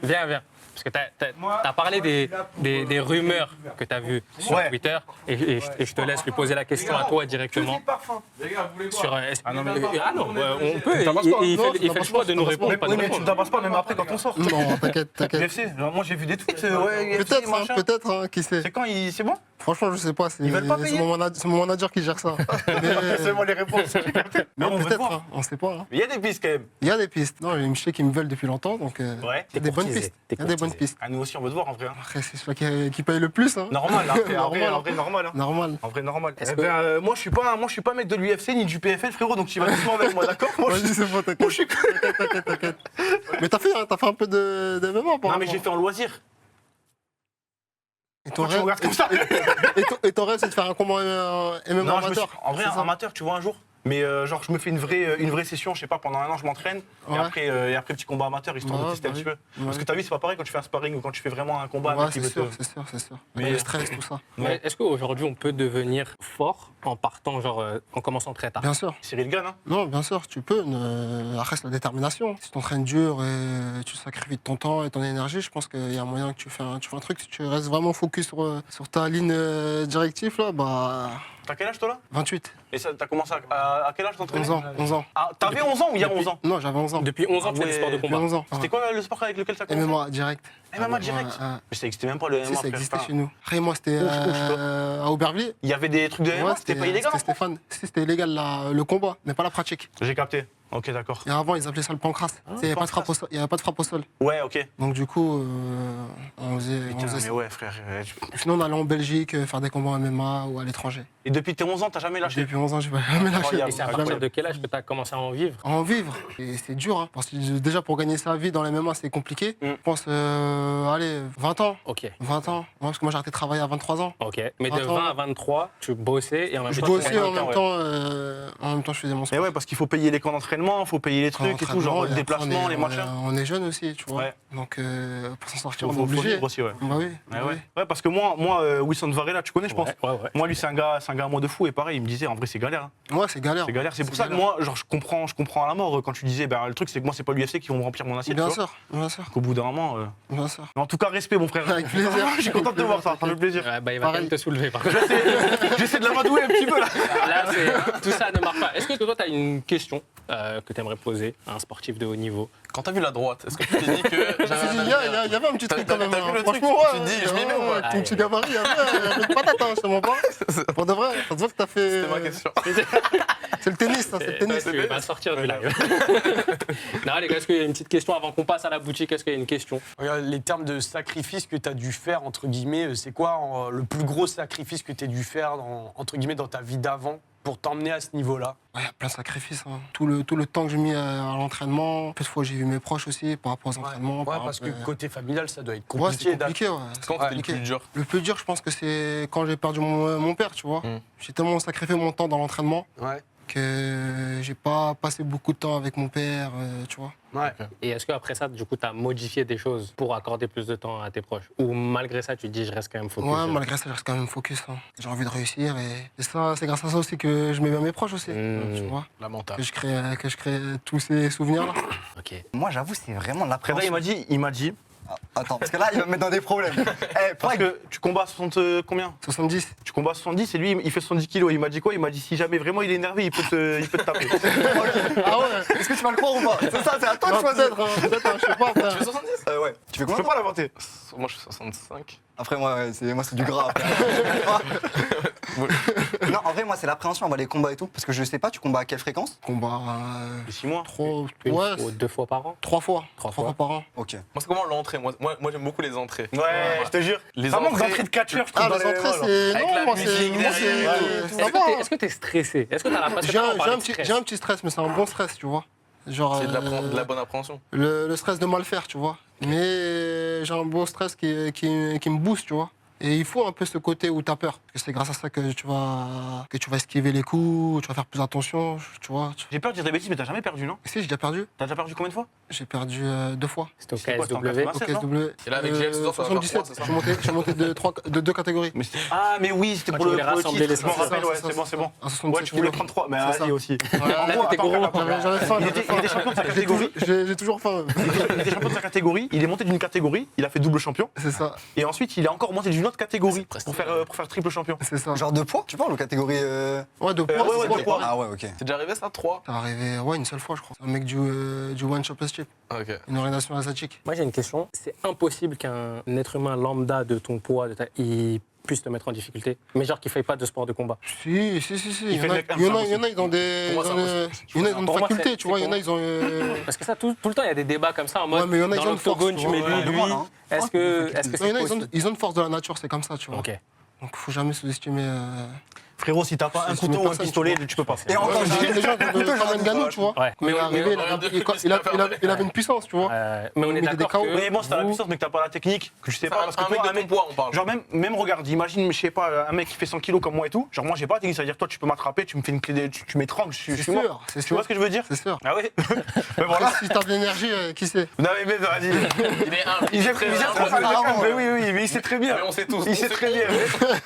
viens. Parce que tu as parlé des rumeurs que tu as vues sur Twitter et je te laisse lui poser la question à toi directement. Sur, on peut. Il fait le choix de nous répondre. Pas de Oui, mais tu ne répondre. t'avances pas même après quand on sort. Non, t'inquiète, t'inquiète. UFC, genre, moi j'ai vu des tweets, ouais, UFC, Peut-être, machin. peut-être, hein, qui sait. C'est quand c'est bon? Franchement, je sais pas. Ils veulent pas payer C'est mon manager qui gère ça. C'est moi les réponses. Mais on veut Peut-être, voir. hein, on sait pas. hein. Mais il y a des pistes quand même. Il y a des pistes. Non, je sais qu'ils me veulent depuis longtemps, donc Ouais. il y a des bonnes courtisé, pistes. t'es Il y a des bonnes courtisé. pistes. Ah, nous aussi on veut te voir en vrai. Hein. Après, c'est celui qui paye le plus. Hein. Normal, après, Normal. en vrai normal. Hein. Normal. En vrai normal. Est-ce Eh que- ben, moi je suis pas mec de l'UFC ni du PFL frérot, donc tu vas doucement avec moi, d'accord? Moi, je Vas-y, c'est bon, t'inquiète. T'inquiète. Mais t'as fait un peu de MMA, Non mais j'ai fait en loisir. Et ton Pourquoi tu me rêve, regardes comme ça? et ton rêve, c'est de faire un combat MMA Non, je me suis... amateur. En vrai, c'est ça amateur, tu vois, un jour. Mais genre, je me fais une vraie session, je sais pas, pendant un an, je m'entraîne. Ouais. Et après, petit combat amateur, histoire de Ouais, tester un bah petit peu. oui. Parce que t'as vu, c'est pas pareil quand tu fais un sparring ou quand tu fais vraiment un combat. Ouais, avec qui c'est veut sûr, te- c'est sûr. Mais- Mais le stress, tout ça. Mais est-ce qu'aujourd'hui, on peut devenir fort en partant, genre, en commençant très tard? Bien sûr. Cyril Gann, hein. Non, bien sûr, tu peux. Après, c'est la détermination. Si tu t'entraînes dur et tu sacrifies ton temps et ton énergie, je pense qu'il y a moyen que tu fais un truc. Si tu restes vraiment focus sur ta ligne directive, là, bah. T'as quel âge toi là? 28, Et ça, t'as commencé à quel âge t'entraîner? 11 ans. Ah, t'avais 11 ans ou il y a 11 ans? Non, j'avais 11 ans. Depuis 11 ans, tu fais ouais, des sports de Depuis combat. 11 ans. C'était quoi le sport avec lequel t'as commencé? MMA direct. MMA direct? Ouais, ouais. Mais ça existait même pas le MMA. Si, ça frère. existait Enfin, chez nous. Après, moi, c'était à Aubervilliers. Il y avait des trucs de MMA, c'était pas illégal? C'était Stéphane. Si, c'était illégal le combat, mais pas la pratique. J'ai capté. Ok, d'accord. Et avant, ils appelaient ça le pancras. Il n'y avait pas de frappe au sol. Il y avait pas de frappe au sol. Ouais, ok. Donc, du coup, on faisait Putain, ça. mais ouais, frère. Sinon, on allait en Belgique faire des combats en MMA ou à l'étranger. Et depuis tes 11 ans, t'as jamais lâché? Depuis 11 ans, je vais jamais lâché. Incroyable. Et c'est à partir de quel âge que tu as commencé à en vivre? À en vivre. Et c'est dur, hein, parce que déjà, pour gagner sa vie dans les MMA, c'est compliqué. Je pense, allez, 20 ans. Ok. 20 ans. Ouais, parce que moi, j'ai arrêté de travailler à 23 ans. Ok. Mais de Attends. 20 à 23, tu bossais et en même Je temps, tu bossais gagnais en un même temps. temps, je faisais mon Mais sport. ouais, parce qu'il faut payer les camps d'entraînement, il faut payer les trucs et tout, genre Et le après, déplacement, les machins. On est jeune aussi, tu vois. Ouais. Donc, pour s'en sortir, Faut on est obligé. vivre aussi, ouais. Bah oui. Ouais, bah ouais. oui. Ouais, parce que moi Wilson Varela, tu connais, je pense. Ouais. Moi, lui, c'est un gars à moi de fou, et pareil, il me disait, en vrai, c'est galère. Hein. Ouais, c'est galère. C'est galère. C'est pour C'est ça que galère. moi, genre, je comprends à la mort quand tu disais, ben, le truc, c'est que moi, c'est pas l'UFC qui vont me remplir mon assiette. Bien tu vois. sûr, bien sûr, Qu'au bout d'un moment. bien sûr. Mais en tout cas, respect, mon frère. Avec plaisir. Je suis content de te voir, ça fait plaisir. Ouais, bah, il va quand même te soulever. Par contre. J'essaie de l'amadouer un petit peu, là. Là, tout ça ne marche pas. Est-ce que toi, tu as une question que tu aimerais poser à un sportif de haut niveau? Quand t'as vu la droite, est-ce que tu t'es dit que Il y avait un petit truc quand même. t'as vu hein. le truc, Franchement, tu te dis, je m'y mets ou pas? Ton petit gabarit, il y avait une patate, hein, je te mens pas. Pour de vrai, ça se voit que t'as fait. C'est ma question. C'est le tennis, ça, c'est le tennis. Tu vas sortir du live. Non, les gars, est-ce qu'il y a une petite question avant qu'on passe à la boutique? Est-ce qu'il y a une question? Regarde, les termes de sacrifice que tu as dû faire, entre guillemets, c'est quoi le plus gros sacrifice que tu as dû faire, entre guillemets, dans ta vie d'avant pour t'emmener à ce niveau-là? Ouais, plein de sacrifices. Hein. Tout le temps que j'ai mis à l'entraînement. Peu de fois, j'ai vu mes proches aussi par rapport aux entraînements. Ouais, par parce que rapport- côté familial, ça doit être Ouais, compliqué. c'est compliqué. Ouais. Quand c'était le compliqué. plus dur? Le plus dur, je pense que c'est quand j'ai perdu mon père, tu vois. J'ai tellement sacrifié mon temps dans l'entraînement Ouais. que j'ai pas passé beaucoup de temps avec mon père, tu vois. Ouais. Et est-ce qu'après ça, du coup, tu as modifié des choses pour accorder plus de temps à tes proches? Ou malgré ça, tu te dis, je reste quand même focus? Ouais, malgré ça, je reste quand même focus. Hein. J'ai envie de réussir et ça, c'est grâce à ça aussi que je mets bien mes proches aussi, tu vois. Lamentable. Que je crée tous ces souvenirs-là. Ok. Moi, j'avoue, c'est vraiment Reda, l'appréhension. il m'a dit, Attends, parce que là, il va me mettre dans des problèmes. Parce que tu combats 60 combien 70. Tu combats 70 et lui, il fait 70 kilos. Il m'a dit quoi? Il m'a dit si jamais vraiment il est énervé, il peut te taper. Ah ouais. Est-ce que tu vas le croire ou pas? C'est ça, c'est à toi de Non, choisir. peut-être, je sais pas, frère. Tu fais 70? Ouais. Tu fais Je quoi peux toi pas l'inventer. Moi, je suis 65. Après, moi, c'est du gras. après. Non, en vrai, moi, c'est l'appréhension avant les combats et tout. Parce que je sais pas, tu combats à quelle fréquence? Combat 6 mois. 3 Une ouais, fois, 2 fois par an. 3 fois. Trois 3 fois. fois par an. Ok. Moi, c'est comment l'entrée? Moi, j'aime beaucoup les entrées. Ouais, je te jure. Les Ça manque entrées- d'entrée de catcheur, je trouve. Ah, dans les les- entrées, voilà. c'est. Avec Non, la moi, musique c'est. Moi, derrière, c'est. tout. Ça va, hein. Est-ce que t'es stressé? Est-ce que t'as la parce que J'ai là, on parlait un de petit stress. j'ai un petit stress, mais c'est un bon stress, tu vois. Genre. C'est de la bonne appréhension. Le stress de mal faire, tu vois. Mais j'ai un bon stress qui me booste, tu vois. Et il faut un peu ce côté où tu as peur. Parce que c'est grâce à ça que tu vas esquiver les coups, tu vas faire plus attention, tu vois. J'ai peur de dire des bêtises, mais t'as jamais perdu, non? Si, j'ai déjà perdu. T'as déjà perdu combien de fois? J'ai perdu 2 fois. C'était au C'est quoi, c'était en KSW. 87, non KSW. Et là, avec GL, ce soir, ça va faire 77. trois, c'est ça Je suis monté de 2 catégories. Ah, mais oui, c'était Moi, pour tu le voulais rassembler titre. les Je m'en sens. rappelle, ouais, c'est bon, c'est bon. À Ouais, 77 tu voulais kilos. prendre 3, mais C'est ça. Ali aussi. Voilà. En gros, t'étais attends, gros. attends, J'avais faim, Il était champion de sa catégorie. J'ai toujours faim. Il était champion de sa catégorie. Il est monté d'une catégorie. Il a fait double champion. C'est ça, Et ensuite, il est encore monté d'une autre catégorie C'est pour faire triple champion. c'est ça. Genre de poids, tu parles, ou catégorie. Ouais, de poids, ouais, c'est ouais, bon. de poids. Ah ouais, ok. C'est déjà arrivé ça? 3? C'est arrivé, ouais, une seule fois, je crois. Un mec du One Championship, Ok. une organisation asiatique. Moi, j'ai une question. C'est impossible qu'un être humain lambda de ton poids, il puisse te mettre en difficulté. Mais genre qu'il ne fasse pas de sport de combat. Si. Il y fait en a, le mec il y en a, ils ont des. Pour moi, c'est impossible. Il y en a, ils ont une Pour moi, faculté, c'est- tu vois. Il y en a, c'est ils ont. Parce que ça, tout le temps, il y a des débats comme ça en mode Ouais, mais il y en a, ils dans ont une force, l'octogone, tu tu mets vois. lui, Ouais, lui. voilà, hein. Est-ce que Non, c'est il y en a, possible? ils ont une force de la nature, c'est comme ça, tu vois. Ok. Donc, faut jamais sous-estimer. Frérot, si t'as pas un C'est couteau ou un personne, pistolet, tu vois. tu peux pas. Et encore, Ouais, j'ai les gens de Kamen Gano, tu vois. Ouais. Quand il est arrivé, il avait une puissance, tu vois. Mais on est Il met des d'accord KO. que Mais bon, si t'as la vous- puissance, mais que t'as pas la technique, que je sais pas, parce que Un mec toi, de ton poids, on parle. Genre même regarde, imagine, je sais pas, un mec qui fait 100 kilos comme moi et tout. Genre moi j'ai pas la technique, ça veut dire toi tu peux m'attraper, tu me fais une clé, tu m'étrangles, je C'est suis mort. sûr, c'est Tu vois sûr. ce que je veux dire? C'est sûr. Ah ouais. Mais voilà. Si t'as de l'énergie, qui sait? Non mais vas-y. Il est humble. Il sait très très bien. humble. Mais oui, mais il sait très bien. Mais on sait tous. Il sait très bien.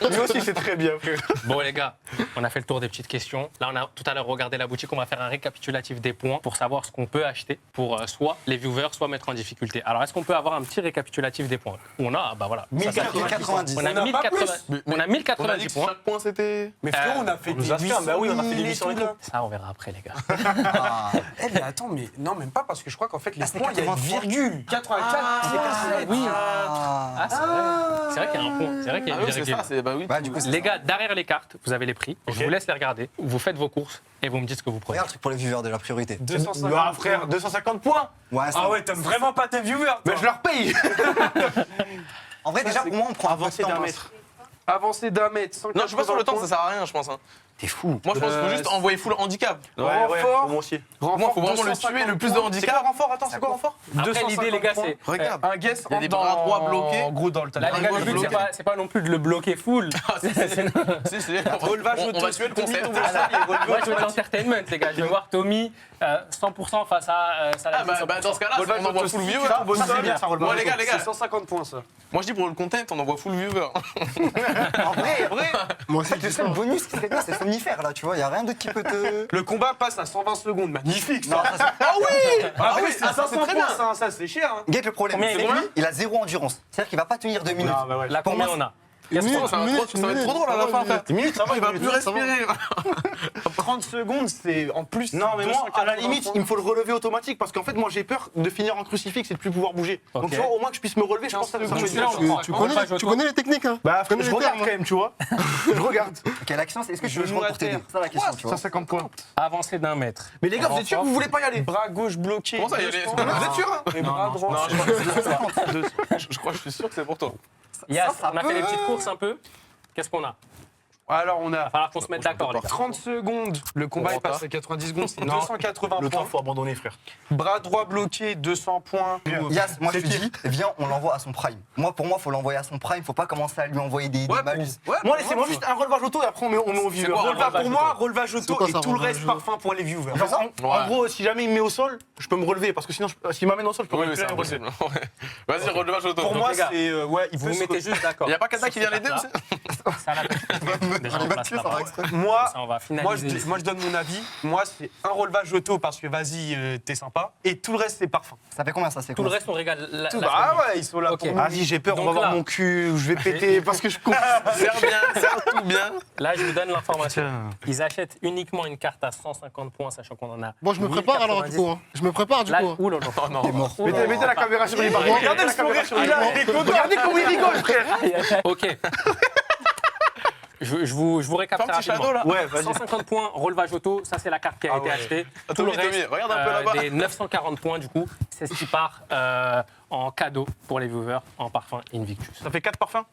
Lui aussi il sait très bien, frère. Bon les gars, on a fait le tour des petites questions. Là, on a tout à l'heure regardé la boutique. On va faire un récapitulatif des points pour savoir ce qu'on peut acheter pour soit les viewers, soit mettre en difficulté. Alors, est-ce qu'on peut avoir un petit récapitulatif des points? On a, bah voilà. 1090. On a 1080. On a On a dit 1090 que points. chaque point c'était. Mais frérot, on a fait on nous des a fait un- bah oui, on a fait des 800 800 et tout. Ça, on verra après, les gars. Ah. Eh mais attends, mais non, même pas parce que je crois qu'en fait les Ah, c'est points, il y a une 83. virgule. 84, c'est pas ça. Oui. Ah. Ah, c'est vrai. C'est vrai qu'il y a un point. C'est vrai qu'il y a Ah une oui, c'est virgule. ça, c'est. Bah oui. Bah, du coup, c'est Les ça. gars, derrière les cartes, vous avez les prix. Je vous laisse les regarder. Vous faites vos courses et vous me dites ce que vous prenez. Regarde le truc pour les viewers de la priorité. 250. Ah frère, 250 points. Ouais, Ah ouais, t'aimes vraiment pas tes viewers, Mais toi. je leur paye. En vrai, déjà, pour moi, on prend Avancé un peu de d'un temps, mètre. Avancé d'un mètre, Non, je sais pas sur le temps, ça sert à rien, je pense. hein. T'es fou. Moi, je pense qu'il faut juste envoyer full handicap. Renfort. moi aussi. Moi, il faut vraiment le tuer le plus de handicap. renfort? Attends, c'est quoi renfort? Après, l'idée, les gars, c'est. Regarde. Un guess Il y a des bras droits bloqués. En gros, dans le Là, les gars, le but, c'est pas non plus de le bloquer full. Si, si. Relevage On va tuer le concept. Moi, je veux de l'entertainment, les gars. Je veux voir Tommy 100% face à Saladin. Ah bah dans ce cas-là, on envoie full viewer. Ça c'est bien, ça roule Bon pas. les gars, C'est 150 points, ça. moi je dis pour le content, on envoie full viewer. En vrai, Moi aussi, le seul bonus qui serait bien, c'est somnifère, là, tu vois. Il y a rien d'autre qui peut te. Le combat passe à 120 secondes, magnifique Non, ça. ça, Ah oui, c'est ça c'est très bien. ça c'est cher. Hein. Get le problème, Combien c'est il que est lui, il a 0 endurance. C'est-à-dire qu'il va pas tenir 2 minutes. Là, Pour combien moi, on a? Une minute, Ça va une minute, être trop drôle à la fin, frère. 10 minutes, ça va, Il va une plus minute, ça va. respirer. 30 secondes, c'est en plus. Non, mais moi, à la 280 limite, points. il me faut le relever automatique parce qu'en fait, moi, j'ai peur de finir en crucifix et de plus pouvoir bouger. Ok. Donc, tu vois, au moins que je puisse me relever, je pense que ça Donc, me celui-là, on le prend. Tu On va pas connais les techniques, hein? Bah, connais je les regarde termes, quand même, tu vois. Je regarde. Ok, l'action, c'est est-ce que tu veux que je Genou rentre à pour t'aider terre. C'est ça la question, tu vois. 150 points. Avancé d'un mètre. Mais les gars, vous êtes sûrs que vous voulez pas y aller? Bras gauche bloqué. Comment ça, il y a les. 200, Vous êtes sûr hein? Et bras droit. Non, je crois que je suis sûr que c'est pour toi. Yes, ça on a peut- fait les petites courses un peu. Qu'est-ce qu'on a? Alors on Il va a falloir qu'on se mette d'accord, les gars. 30 secondes. Le combat On il rentre passe à 90 secondes, c'est Non. 280 Le temps, points. faut abandonner, frère. Bras droit bloqué, 200 points. Yas, moi je C'est te dis, viens, on l'envoie à son prime. Moi, pour moi, faut l'envoyer à son prime. Faut pas commencer à lui envoyer des malus. Moi, laissez-moi juste un relevage auto et après, on met au viveur. quoi, Relevage pour moi, relevage C'est auto quoi et ça, tout le relevage reste auto parfum pour les viewers. Genre, en gros, si jamais il me met au sol, je peux me relever parce que sinon, s'il m'amène au sol, je peux Oui, me c'est relever. impossible. Vas-y, relevage auto. Pour moi les gars, c'est ouais, il vous faut vous mettez juste d'accord. Il y a pas Kata qui vient l'aider aussi? Ça, là, Déjà, Allez, on passe Mathieu, ça va là-bas. exprès. Moi, Ça, on va finaliser. moi, je donne mon avis. Moi, c'est un relevage auto parce que vas-y, t'es sympa. Et tout le reste, c'est parfum. Ça fait combien ça c'est Tout le combien reste, on régale. La Tout, la bah semaine. ouais, ils sont là Ok. pour nous. Vas-y, j'ai peur, on Donc va voir là- mon cul, je vais péter parce que je compte. Serre bien, serre tout bien. Là, je vous donne l'information. Tiens. Ils achètent uniquement une carte à 150 points, sachant qu'on en a. Bon, je me prépare alors, du 1090. coup. Hein. Je me prépare, du Là, coup. hein. ouh là là. Oh non. T'es mort. Mettez la caméra sur les barres. Ouais. Regardez la caméra sur les barres. Regardez comment il rigole, frère. Ok. Je vous récap Fais un très petit rapidement. shadow là. Ouais, vas-y. 150 points, relevage auto, ça c'est la carte qui a Ah été ouais. achetée. Ah, Tout le Tommy, reste, regarde un peu là-bas. des 940 points du coup, c'est ce qui part en cadeau pour les viewers en parfum Invictus. Ça fait 4 parfums.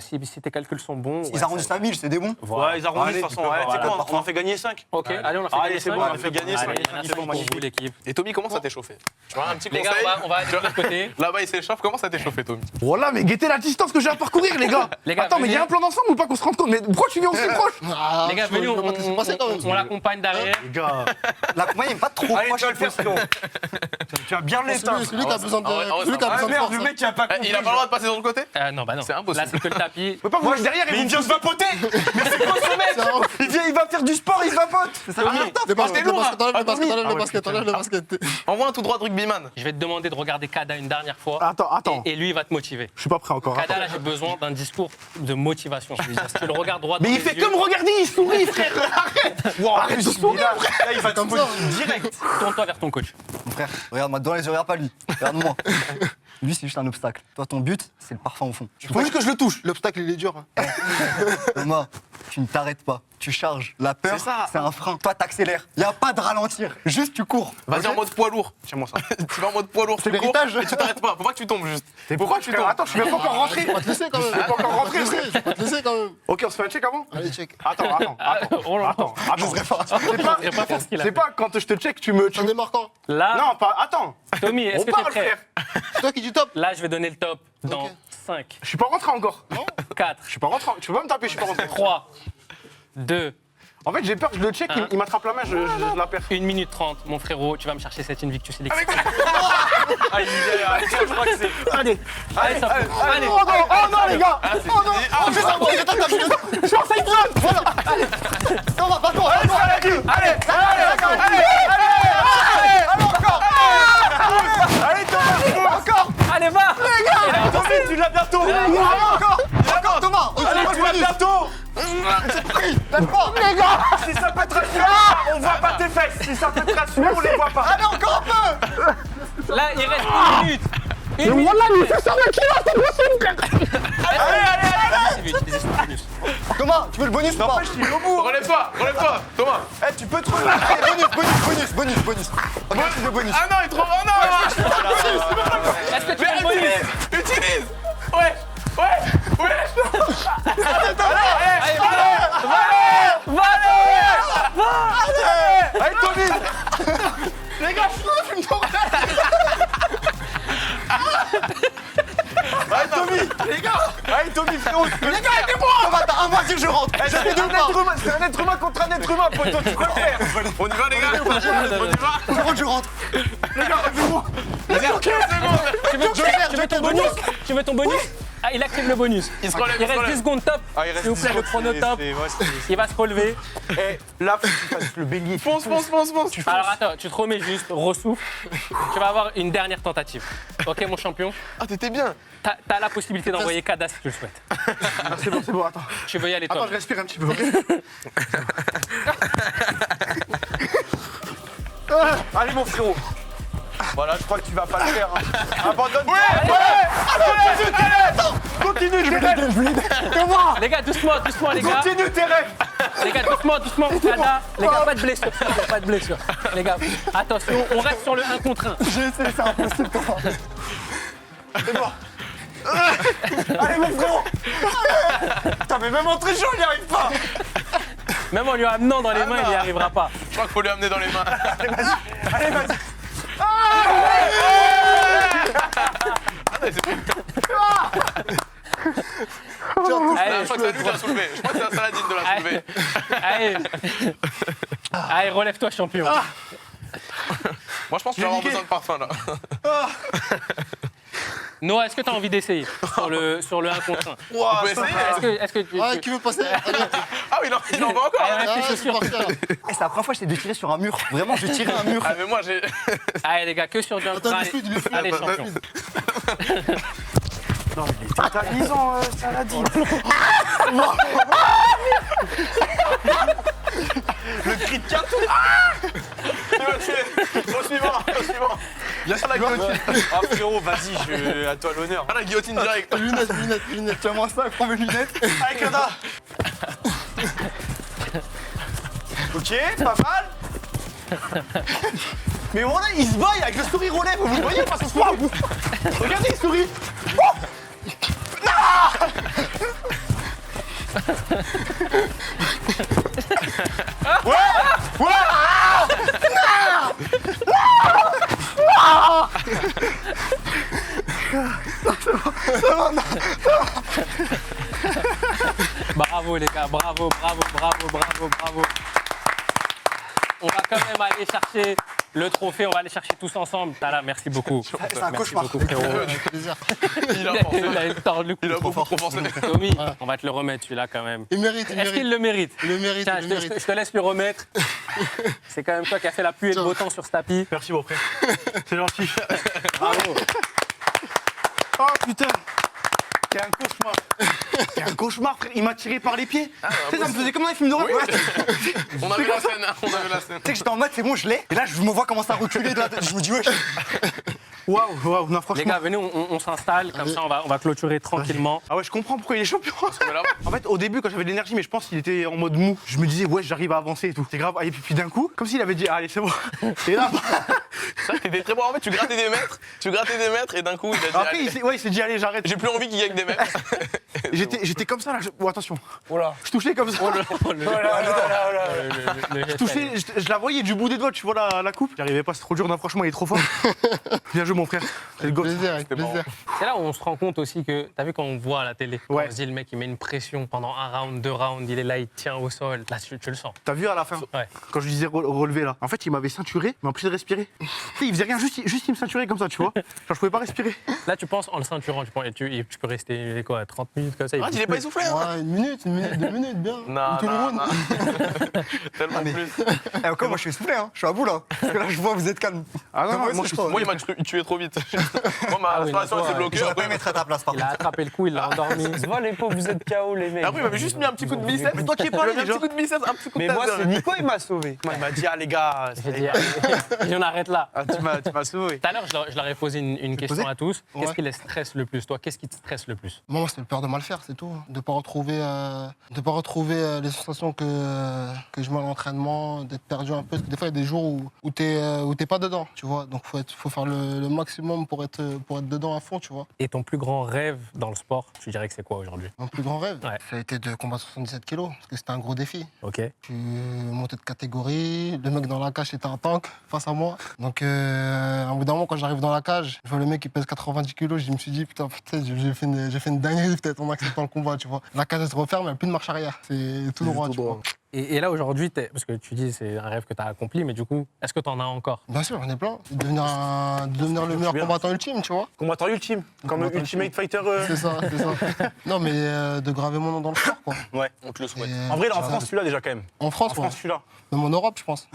Si tes calculs sont bons. Ils arrondissent à 1000, c'est des bons. Voilà. Ouais, ils arrondissent de Allez, toute façon. tu peux Ouais, tu sais voir, quoi, on en fait gagner 5. Ok, allez, on a fait Allez, gagner c'est cinq. bon, on a fait gagner Allez, cinq. merci Magnifique, pour magnifique. vous l'équipe. Et Tommy, comment ça t'est chauffé? Tu vois un petit Les conseil. gars, on va aller de l'autre côté. Là-bas, il s'échauffe. Comment ça t'est chauffé, Tommy? Voilà, mais guettez la distance que j'ai à parcourir, les gars. Les gars, Attends, mais il y a venez. un plan d'ensemble ou pas qu'on se rende compte? Mais pourquoi tu viens aussi proche? Ah, Les gars, je vois- venez, je vois pas ce qui s'est passé, quand même. on l'accompagne derrière. Les gars. La compagnie n'est pas trop Allez, proche. tu vas le faire, sinon. Tu vas bien l'éteindre. C'est lui qui a besoin de. Ah ouais, C'est lui qui a ah besoin de Merde, force. le hein. mec qui a pas Eh, compris. il a pas le droit de passer de l'autre côté? Non, bah non. C'est impossible. Là, c'est que le tapis. Faut pas vous mettre derrière, il vient se vapoter. Mais c'est quoi ce mec? C'est un- Il vient, il va faire du sport, il vapote. C'est ça, Tommy. Les baskets, t'es lourd, enlève hein. les baskets, enlève Ah les ouais, baskets, enlève les baskets. Envoie un tout droit de rugbyman. Je vais te demander de regarder Kada une dernière fois. Attends. Et lui, il va te motiver. Je suis pas prêt encore. Kada, là, j'ai besoin d'un discours de motivation. Je veux dire, si tu le regardes droit dans Mais il les fait yeux, comme regarder, il sourit, frère. Arrête. Arrête de sourire. Là, il va te Comme ça. direct. Tourne-toi vers ton coach. Mon frère, regarde-moi dans les yeux, regarde pas lui. Regarde-moi. Lui, c'est juste un obstacle. Toi, ton but, c'est le parfum au fond. Faut juste que je le touche. L'obstacle, il est dur. hein. Thomas, tu ne t'arrêtes pas. Tu charges. La peur, C'est ça. c'est un frein. Toi, t'accélères. Il n'y a pas de ralentir. Juste, tu cours. Vas-y en mode poids lourd. Tiens-moi ça. Tu vas en mode poids lourd. C'est tu cours, l'héritage. et tu t'arrêtes pas. Faut pas que tu tombes juste. Pourquoi tu tombes? Attends, je suis même pas encore rentré. Je vais pas te laisser quand même. Je vais pas encore rentrer, Je vais pas te laisser quand même. Ok, on se fait un check avant? Allez, check. Attends. Oh là là. Attends. Je vais pas faire ce qu'il a C'est fait. pas quand je te check, tu me. J'en ai marquant. Là, Non, pas. Attends. Tommy, est-ce On que tu es parle, prêt? frère. C'est toi qui dis top. Là, je vais donner le top dans Ok. 5, Je suis pas rentré encore. 4, Je suis pas rentré. Tu peux pas me taper, je suis pas rentré. 3, 2, En fait, j'ai peur, je le check, il m'attrape la main, je la perds. 1 minute 30. Mon frérot, tu vas me chercher cette Invictus Elixir. Allez, je crois que c'est. Allez, Allez, ça fait. Allez. Oh non, les gars. Ah, c'est fini. Ah, Je sens que t'as tapé. Je suis en side zone. Voilà. Thomas, pas-toi. Allez, Thomas, encore. Allez, va. Thomas, tu l'as bientôt. Encore, Thomas. Allez, tu l'as bientôt. Les gars. Si ça peut te rassurer, on voit pas tes fesses. Si ça peut te rassurer, on les voit pas. Allez, encore un peu. Là, il reste 1 minute. Une minute. Thomas, tu veux le bonus ou pas? Je suis au bout. Relève-toi, Thomas. Eh, tu peux te relever. Bonus. Regarde, c'est le bonus. Ah non, il est trop. Oh non. Est-ce que tu as le bonus? Utilise. Ouais. Allez, Tommy. Les gars, je suis Allez, Tommy. Les gars. Allez, Tommy, frérot. Les gars, aidez-moi. Thomas, t'as un mois si je rentre. C'est un être humain contre un être humain, poteau, tu peux le faire. On y va, les gars. On y va. Je rentre. Les gars, aidez-moi. Tu veux ton bonus? Ah, il active le bonus. Il se relève. Il reste 10 secondes top. S'il vous plaît, le chrono top. Il va se relever. Et là, faut que tu fasses le bélier. Fonce. Alors attends, tu te remets juste, ressouffle. Tu vas avoir une dernière tentative. Ok, mon champion? Ah, t'étais bien. T'as la possibilité d'envoyer Kada si tu le souhaites. C'est bon, attends. Tu veux y aller, Attends, toi? je respire un petit peu, ok. Allez, mon frérot. Voilà, je crois que tu vas pas le faire. Hein. Abandonne. Continue, je vais l'aider. Les gars, doucement, les gars. Continue tes rêves. Les gars, doucement. Kada, les gars, pas de blessure. Pas de blessure. Les gars, attention, on reste sur le 1 contre 1. J'ai essayé, c'est impossible, Thomas. C'est bon. Allez, mon frérot. Putain, mais même en trichant, il n'y arrive pas. Même en lui amenant dans les mains, il n'y arrivera pas. Je crois qu'il faut lui amener dans les mains. Allez, vas-y. Ah non, c'est plus. Allez, Je crois que c'est lui qui l'a soulevé. Je crois que c'est un Saladin de la soulever. allez, relève-toi, champion. Moi, je pense que tu vas avoir besoin de parfum là. Noah, est-ce que tu as envie d'essayer sur le 1 contre 1? On peut essayer. Est-ce que tu... Ah, qui veut passer? Allez, Ah oui, il en va encore. Allez, ah, tes c'est chaussures. parti, là. C'est la première fois que j'essaie de tirer sur un mur. Vraiment, je tirais un mur. Ah, mais moi, j'ai. Allez, les gars, que sur jump. Attends, Allez, dis-le, dis-le. allez, champion. Non, il est totalisant, Saladin. Le cri de Kato. Tu vas tuer. Au suivant. Viens sur la guillotine. Ah, frérot, vas-y, à toi l'honneur. Ah, la guillotine direct. Lunettes. Tu vois ça, prends mes lunettes. Avec Yoda. Ok, pas mal. Mais voilà, il se baille avec le sourire aux lèvres. Vous le voyez pas ce soir? Regardez, il sourit. Bravo, les gars, bravo. On va quand même aller chercher le trophée, on va aller chercher tous ensemble. Tala, merci beaucoup. C'est un Merci cauchemar. beaucoup, frérot. Avec plaisir. Il a forcé. Il a tordu le cou. Il a beaucoup trop forcé. Tommy, on va te le remettre celui-là quand même. Il mérite, il Est-ce qu'il mérite. le mérite? Il le mérite, Tiens, il le mérite. je te laisse lui remettre. C'est quand même toi qui as fait la pluie et le beau temps sur ce tapis. Merci, mon frère. C'est gentil. Bravo. Oh putain. C'est un cauchemar. C'est un cauchemar, frère. Il m'a tiré par les pieds. Tu sais, ça me faisait comme dans les films d'horreur. On avait la scène. Tu sais que j'étais en mode, c'est bon, je l'ai. Et là, je me vois commencer à reculer de la tête. Je me dis, wesh. Waouh, non, Les franchement. gars, venez, on s'installe, comme ça on va clôturer tranquillement. Ah ouais, je comprends pourquoi il est champion. En fait, au début, quand j'avais de l'énergie, mais je pense qu'il était en mode mou, je me disais, ouais, j'arrive à avancer et tout. C'est grave. Et puis d'un coup, comme s'il avait dit, allez, c'est bon. Et là, Ça, t'étais très bon. En fait, tu grattais des mètres et d'un coup, il a dit. après, allez, il s'est dit, allez, j'arrête. j'ai plus envie qu'il gagne des mètres. J'étais comme ça là. Oh, attention. Oh là. Je touchais comme ça. Je touchais, je la voyais du bout des doigts, tu vois la coupe. J'arrivais pas, c'est trop dur. Non, franchement, il est trop fort. Bien joué, mon frère. C'est le gosse. Plaisir, avec plaisir. C'est là où on se rend compte aussi que, t'as vu quand on voit à la télé, quand Ouais. on se dit le mec il met une pression pendant un round, 2 rounds, il est là, il tient au sol. Là, tu le sens. T'as vu à la fin, Ouais. quand je disais relever là, en fait, il m'avait ceinturé, mais empêché de respirer. Tu sais, il faisait rien, juste il me ceinturait comme ça, tu vois. Genre, je pouvais pas respirer. Là, tu penses en le ceinturant, tu peux rester quoi, 30 minutes comme ça. Ah, il est pas essoufflé, hein. Ouais, une minute, 2 minutes, bien. Non, Tout le non, monde. non. Tellement plus. Et encore, moi, je suis essoufflé, hein. Je suis à bout, là. Parce que là, je vois, vous êtes calme. Ah non, Moi moi, aussi, je je crois. Moi, il m'a tué trop vite. Moi, ma Ah oui, respiration, elle s'est bloquée. J'aurais pas aimé être à ta place, par Il a contre. attrapé le coup, il l'a endormi. vois les pauvres, vous êtes KO les mecs. Après, il m'avait juste mis un petit coup de biceps. Mais toi qui es pas Il là, m'a mis un déjà. petit coup de biceps, un petit coup de Mais moi, taser. c'est Nico, il m'a sauvé. Moi, il m'a dit, ah les gars, J'ai dit, allez, on arrête là. ah, tu m'as sauvé. Tout à l'heure, je leur ai posé une question posé à tous. Qu'est-ce Ouais. qui les stresse le plus? Toi, qu'est-ce qui te stresse le plus? Moi, c'était le peur de mal faire, c'est tout. De pas retrouver les sensations que je mets à l'entraînement, d'être perdu un peu. Parce que des fois, il y a des jours où t'es pas dedans, tu vois. Donc, faut faire le maximum pour être dedans à fond, tu vois. Et ton plus grand rêve dans le sport, tu dirais que c'est quoi aujourd'hui? Mon plus grand rêve, Ouais. ça a été de combattre 77 kilos, parce que c'était un gros défi. Ok. Je montais de catégorie, le mec dans la cage était un tank face à moi. Donc, à un bout d'un moment, quand j'arrive dans la cage, je vois le mec qui pèse 90 kilos, je me suis dit, putain, peut-être j'ai fait une dinguerie peut-être en acceptant le combat, tu vois. La cage, elle se referme, il n'y a plus de marche arrière. C'est tout droit, tu vois. Et là, aujourd'hui, parce que tu dis c'est un rêve que tu as accompli, mais du coup, est-ce que tu en as encore? Bien sûr, j'en ai plein. Devenir le meilleur bien. combattant ultime, tu vois. Combattant ultime, comme Combattant Ultimate Fighter. C'est ça, c'est ça. Non, mais de graver mon nom dans le sport, quoi. Ouais. On te le souhaite. Et, En vrai, là, en ça- France, celui-là déjà quand même. En France, En France, celui-là. même en Europe, je pense.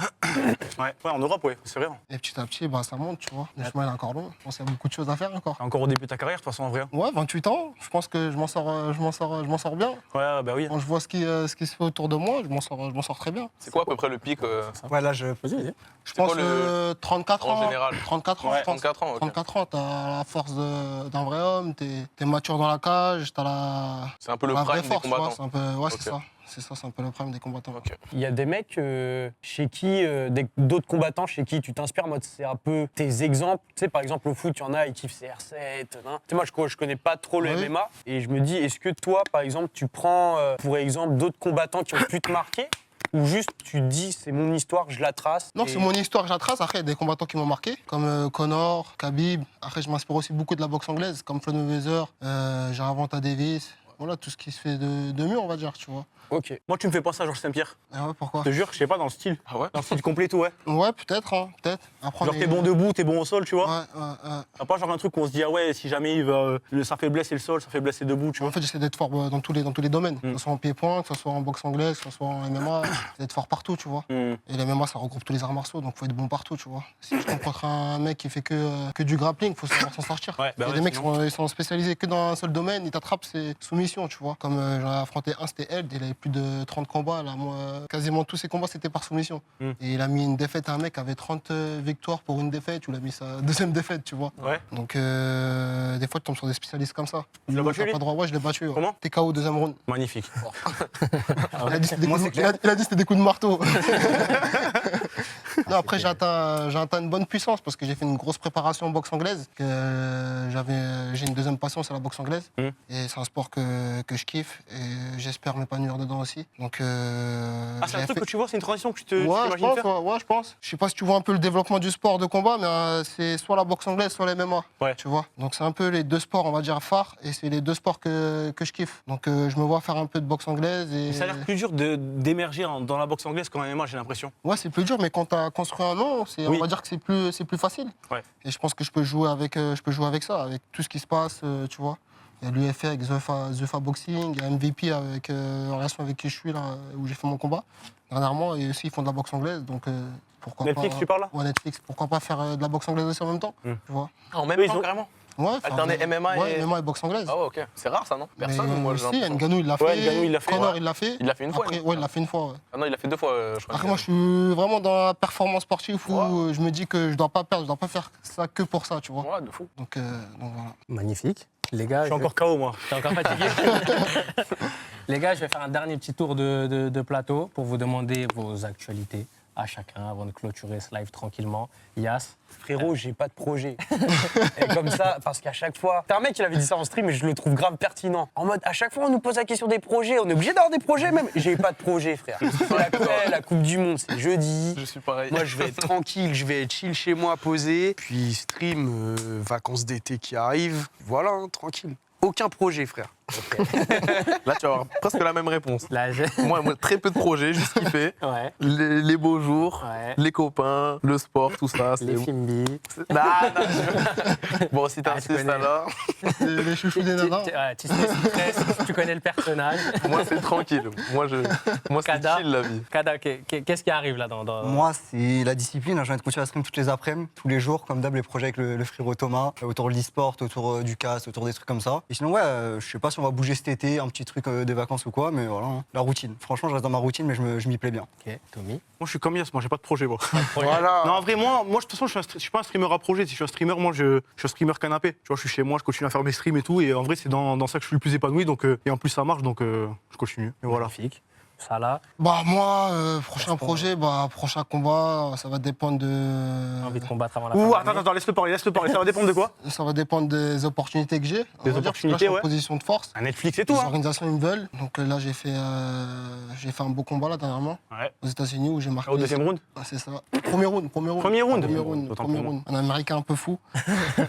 Ouais, en Europe, ouais, c'est vrai. Et petit à petit, bah, ça monte, tu vois. Le chemin il est encore long. Je pense qu'il y a beaucoup de choses à faire encore. Encore au début de ta carrière, de toute façon, en vrai. Ouais, 28 ans, je pense que je m'en sors bien. Ouais, bah oui. Quand je vois ce qui se fait autour de moi, je m'en sors très bien. C'est quoi à peu près le pic Ouais, là, je. Vas-y, vas-y. Je quoi pense le- 34 en ans. général 34 ans, Ouais, je pense. 34 ans, ok. 34 ans, t'as la force d'un vrai homme, t'es mature dans la cage, t'as la C'est un peu le vraie prime des force, tu vois. combattants. C'est un peu, ouais, Ok. c'est ça. C'est ça, c'est un peu le prime des combattants. Ok. Il y a des mecs chez qui, d'autres combattants chez qui tu t'inspires, en mode c'est un peu tes exemples. Tu sais, par exemple, au foot, il y en a, ils kiffent CR7. Tu sais, moi, je connais pas trop le Oui. MMA. Et je me dis, est-ce que toi, par exemple, tu prends, pour exemple, d'autres combattants qui ont pu te marquer? Ou juste, tu te dis, c'est mon histoire, je la trace? Non, et- c'est mon histoire que je la trace. Après, il y a des combattants qui m'ont marqué, comme Conor, Khabib. Après, je m'inspire aussi beaucoup de la boxe anglaise, comme Floyd Mayweather, Gervonta Davis. Voilà, tout ce qui se fait de mieux, on va dire, tu vois. Ok. Moi, tu me fais penser à Georges Saint-Pierre. Ah ouais, pourquoi? Je te jure, je sais pas, dans le style. Ah ouais? Dans le style complet et tout, ouais. Ouais, peut-être, hein, peut-être. Après, Genre, t'es bon debout, t'es bon au sol, tu vois. Ouais. T'as pas genre un truc où on se dit, ah ouais, si jamais il va. Ça fait blesser le sol, ça fait blesser debout, tu vois. En fait, j'essaie d'être fort dans tous les domaines. Que ce soit en pied-point, que ce soit en boxe anglaise, que ce soit en MMA. J'essaie d'être fort partout, tu vois. Hmm. Et le MMA, ça regroupe tous les arts martiaux, donc faut être bon partout, tu vois. Si je tombe contre un mec qui fait que du grappling, faut savoir s'en sortir. Ouais, bah Il y a ouais, des mecs sinon- ils sont spécialisés que dans un seul domaine, ils t'attrapent, c'est soumission, tu vois. Comme j'en ai affronté un, c'était Eld, il avait plus de 30 combats, là, moi, quasiment tous ses combats, c'était par soumission. Hmm. Et il a mis une défaite à un mec qui avait 30 victoires pour une défaite, ou il a mis sa deuxième défaite, tu vois. Ouais. Donc, des fois, tu tombes sur des spécialistes comme ça. Tu l'as battu, T'as lui pas droit, ouais, je l'ai battu. Ouais. Comment T'es KO deuxième round. Magnifique. Il a dit c'était des Moi, coups c'est de- clair. il a dit c'était des coups de marteau. Non, après, j'ai atteint une bonne puissance parce que j'ai fait une grosse préparation en boxe anglaise. J'ai une deuxième passion, c'est la boxe anglaise. Mm. Et c'est un sport que je kiffe et j'espère m'épanouir dedans aussi. Donc, Ah, c'est un j'avais truc fait- que tu vois, c'est une transition que tu Ouais, je t'imagines pense, faire. ouais, je pense. Je sais pas si tu vois un peu le développement du sport de combat, mais c'est soit la boxe anglaise, soit les MMA. Ouais. Tu vois. Donc c'est un peu les deux sports, on va dire, phares, et c'est les deux sports que je kiffe. Donc je me vois faire un peu de boxe anglaise. Et... Ça a l'air plus dur d'émerger dans la boxe anglaise qu'en MMA, j'ai l'impression. Ouais, c'est plus dur, mais quand tu as construit un nom, Oui. on va dire que c'est plus facile. Ouais. Et je pense que je peux jouer avec ça, avec tout ce qui se passe, tu vois. Il y a l'UFA avec The Fa Boxing, il y a MVP avec, en relation avec qui je suis, là, où j'ai fait mon combat dernièrement, et aussi ils font de la boxe anglaise, donc pourquoi Netflix, pas... tu parles là Ouais, Netflix, pourquoi pas faire de la boxe anglaise aussi en même temps, Mm. tu vois. En même Eux, temps, ils ont- carrément? Ouais, Alterner MMA et- Ouais, MMA et boxe anglaise. Ah ouais, ok. C'est rare ça, non? Personne, Mais moi j'ai si, l'impression. Ngannou, il l'a fait. Ouais, Ngannou, il l'a fait, Connor, ouais. il l'a fait. Il l'a fait une fois, Après, non? ouais, il l'a fait une fois, ouais. Ah non, il a fait 2 fois, je crois. Après, moi, je suis vraiment dans la performance sportive où Ouais. je me dis que je dois pas perdre, je dois pas faire ça que pour ça, tu vois. Ouais, de fou. Donc voilà. Magnifique. Les gars, Je suis encore KO, moi. T'es encore fatigué Les gars, je vais faire un dernier petit tour de plateau pour vous demander vos actualités à chacun avant de clôturer ce live tranquillement. Yas, Frérot, j'ai pas de projet. Et comme ça, parce qu'à chaque fois. T'as un mec qui avait dit ça en stream et je le trouve grave pertinent. En mode, à chaque fois, on nous pose la question des projets. On est obligé d'avoir des projets même. J'ai pas de projet, frère. La Coupe du Monde, c'est jeudi. Je suis pareil. Moi, je vais être tranquille, je vais être chill chez moi, posé. Puis stream, vacances d'été qui arrivent. Voilà, hein, tranquille. Aucun projet, frère. Là, tu vas avoir presque la même réponse. là, Moi, très peu de projets, juste kiffer. ouais, Les beaux jours, ouais. les copains, le sport, tout ça. Les Fimbi. Non. Bon, si Ah, tu t'insistes connais. alors, Les chouchous des nanas. Tu sais, tu connais le personnage. moi c'est tranquille. Moi c'est Kada. chill la vie. Kada, qu'est-ce qui arrive là dans... Moi, c'est la discipline. J'ai envie de continuer à stream toutes les après-midi, tous les jours, comme d'hab, les projets avec le frérot Thomas, autour de l'e-sport, autour du cast, autour des trucs comme ça. Et sinon, ouais, je sais pas si on va bouger cet été, un petit truc des vacances ou quoi, mais voilà, hein. La routine. Franchement, je reste dans ma routine, mais je m'y plais bien. Ok, Tommy. Moi, je suis comme Yas, moi, j'ai pas de projet, moi. Voilà. Non, en vrai, moi, de toute façon, je suis pas un streamer à projet. Si je suis un streamer, moi, je suis un streamer canapé. Tu vois, je suis chez moi, je continue à faire mes streams et tout. Et en vrai, c'est dans ça que je suis le plus épanoui. Donc, et en plus, ça marche, donc je continue. Et voilà. Magnifique. Salah, Bah moi, prochain projet, prochain combat, ça va dépendre de... envie de combattre avant la fin de Ouh, l'année. attends, laisse-le parler. Ça va dépendre de quoi? Ça va dépendre des opportunités que j'ai. Des On va dire, opportunités, je suis ouais. en position de force. Un Netflix et tout, Les hein. organisations ils me veulent. Donc là, j'ai fait un beau combat là dernièrement Ouais. aux États-Unis où j'ai marqué. Au deuxième round? Ah, c'est ça. Premier round. Premier round. Autant Premier pour moi. round. Un Américain un peu fou.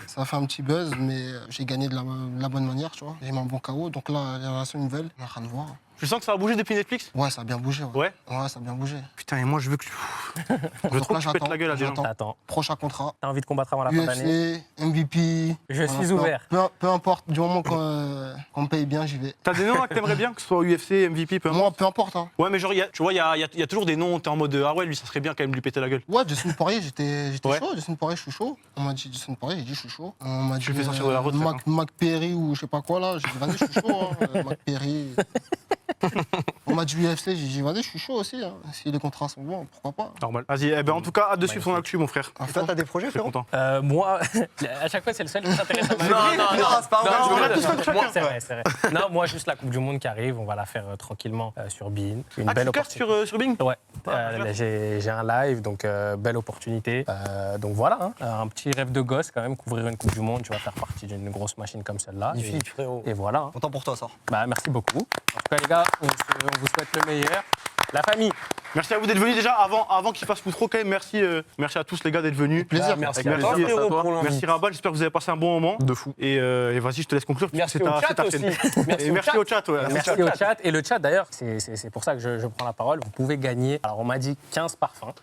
Ça a fait un petit buzz, mais j'ai gagné de la bonne manière, tu vois. J'ai mis un bon KO. Donc là, les relations ils me veulent. On a rien de voir. Je sens que ça va bouger depuis Netflix? Ouais, ça a bien bougé. Ouais. Ouais, ça a bien bougé. Putain, et moi, je veux que. Je veux trop que tu pètes la gueule à des gens. Attends, Prochain contrat. t'as envie de combattre avant la fin d'année? UFC, MVP. Je suis ouvert. Peu importe, du moment qu'on me paye bien, j'y vais. T'as des noms là que t'aimerais bien, que ce soit UFC, MVP, peu importe. Moi, peu importe. Hein. Ouais, mais genre, tu vois, il y a toujours des noms, t'es en mode ah ouais, lui, ça serait bien quand même de lui péter la gueule. Ouais, Jason Poirier, j'étais Ouais. chaud. Jason Poirier, je suis chaud. On m'a dit Jason Poirier, j'ai dit je suis chaud. On m'a dit le fais sortir de la retraite, Mac Perry ou je sais pas quoi là. J'ai dit vas-y, je suis chaud. Hein. Mac Perry. On m'a dit UFC, j'ai dit vas-y, je suis chaud aussi. Hein. Si les contrats sont bons, pourquoi pas. Normal. Vas-y, eh ben, en tout cas, hâte de suivre son actu, mon frère. À Et toi, fond. t'as des projets, Je suis frérot? content. Moi, à chaque fois, c'est le seul qui s'intéresse à ma vie. c'est pas Non, vrai. C'est vrai, c'est vrai. Non, moi, juste la Coupe du Monde qui arrive, on va la faire tranquillement sur Bein. Une Ah, belle tu castes opportunité. sur Bing? Ouais, Ah, là, j'ai un live, donc belle opportunité. Donc voilà, hein, un petit rêve de gosse quand même, couvrir une Coupe du Monde, tu vas faire partie d'une grosse machine comme celle-là. Magnifique, frérot. Et voilà. Hein. Content pour toi, ça. Bah, merci beaucoup. En tout cas, les gars, on vous souhaite le meilleur. La famille, Merci à vous d'être venus déjà. Avant qu'il fasse plus trop, quand même, merci à tous les gars d'être venus. Plaisir. Merci Merci, à toi, merci à frérot, toi. pour l'invite. Merci Rabat, j'espère que vous avez passé un bon moment. De fou. Et vas-y, je te laisse conclure. Merci c'est au ta chat chaîne. aussi. Et merci au chat. Ouais. Merci au chat. Et le chat, d'ailleurs, c'est pour ça que je prends la parole. Vous pouvez gagner. Alors, on m'a dit 15 parfums.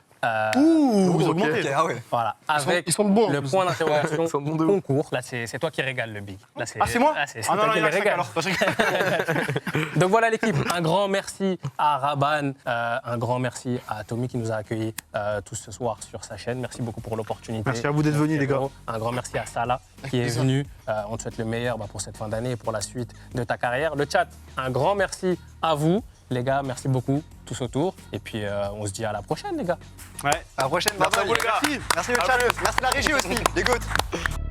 Vous augmentez. Ok, ah ouais. Voilà, avec Ils sont bons. en le plus. point d'interrogation Ils sont bons de ouf. concours. Là, c'est toi qui régales le big. Là, C'est moi c'est Ah non, toi non, qui il y les a que régales. alors. Donc voilà l'équipe. Un grand merci à Raban, un grand merci à Tommy qui nous a accueillis tous ce soir sur sa chaîne. Merci beaucoup pour l'opportunité. Merci à vous d'être venus, les gars. Un grand merci à Salah qui est plaisir. venu. On te souhaite le meilleur pour cette fin d'année et pour la suite de ta carrière. Le chat, un grand merci à vous. Les gars, merci beaucoup, tous autour. Et puis, on se dit à la prochaine, les gars. Ouais. À la prochaine, Merci à bye vous, bye. les gars. Merci le chat, merci la régie aussi, les gouttes.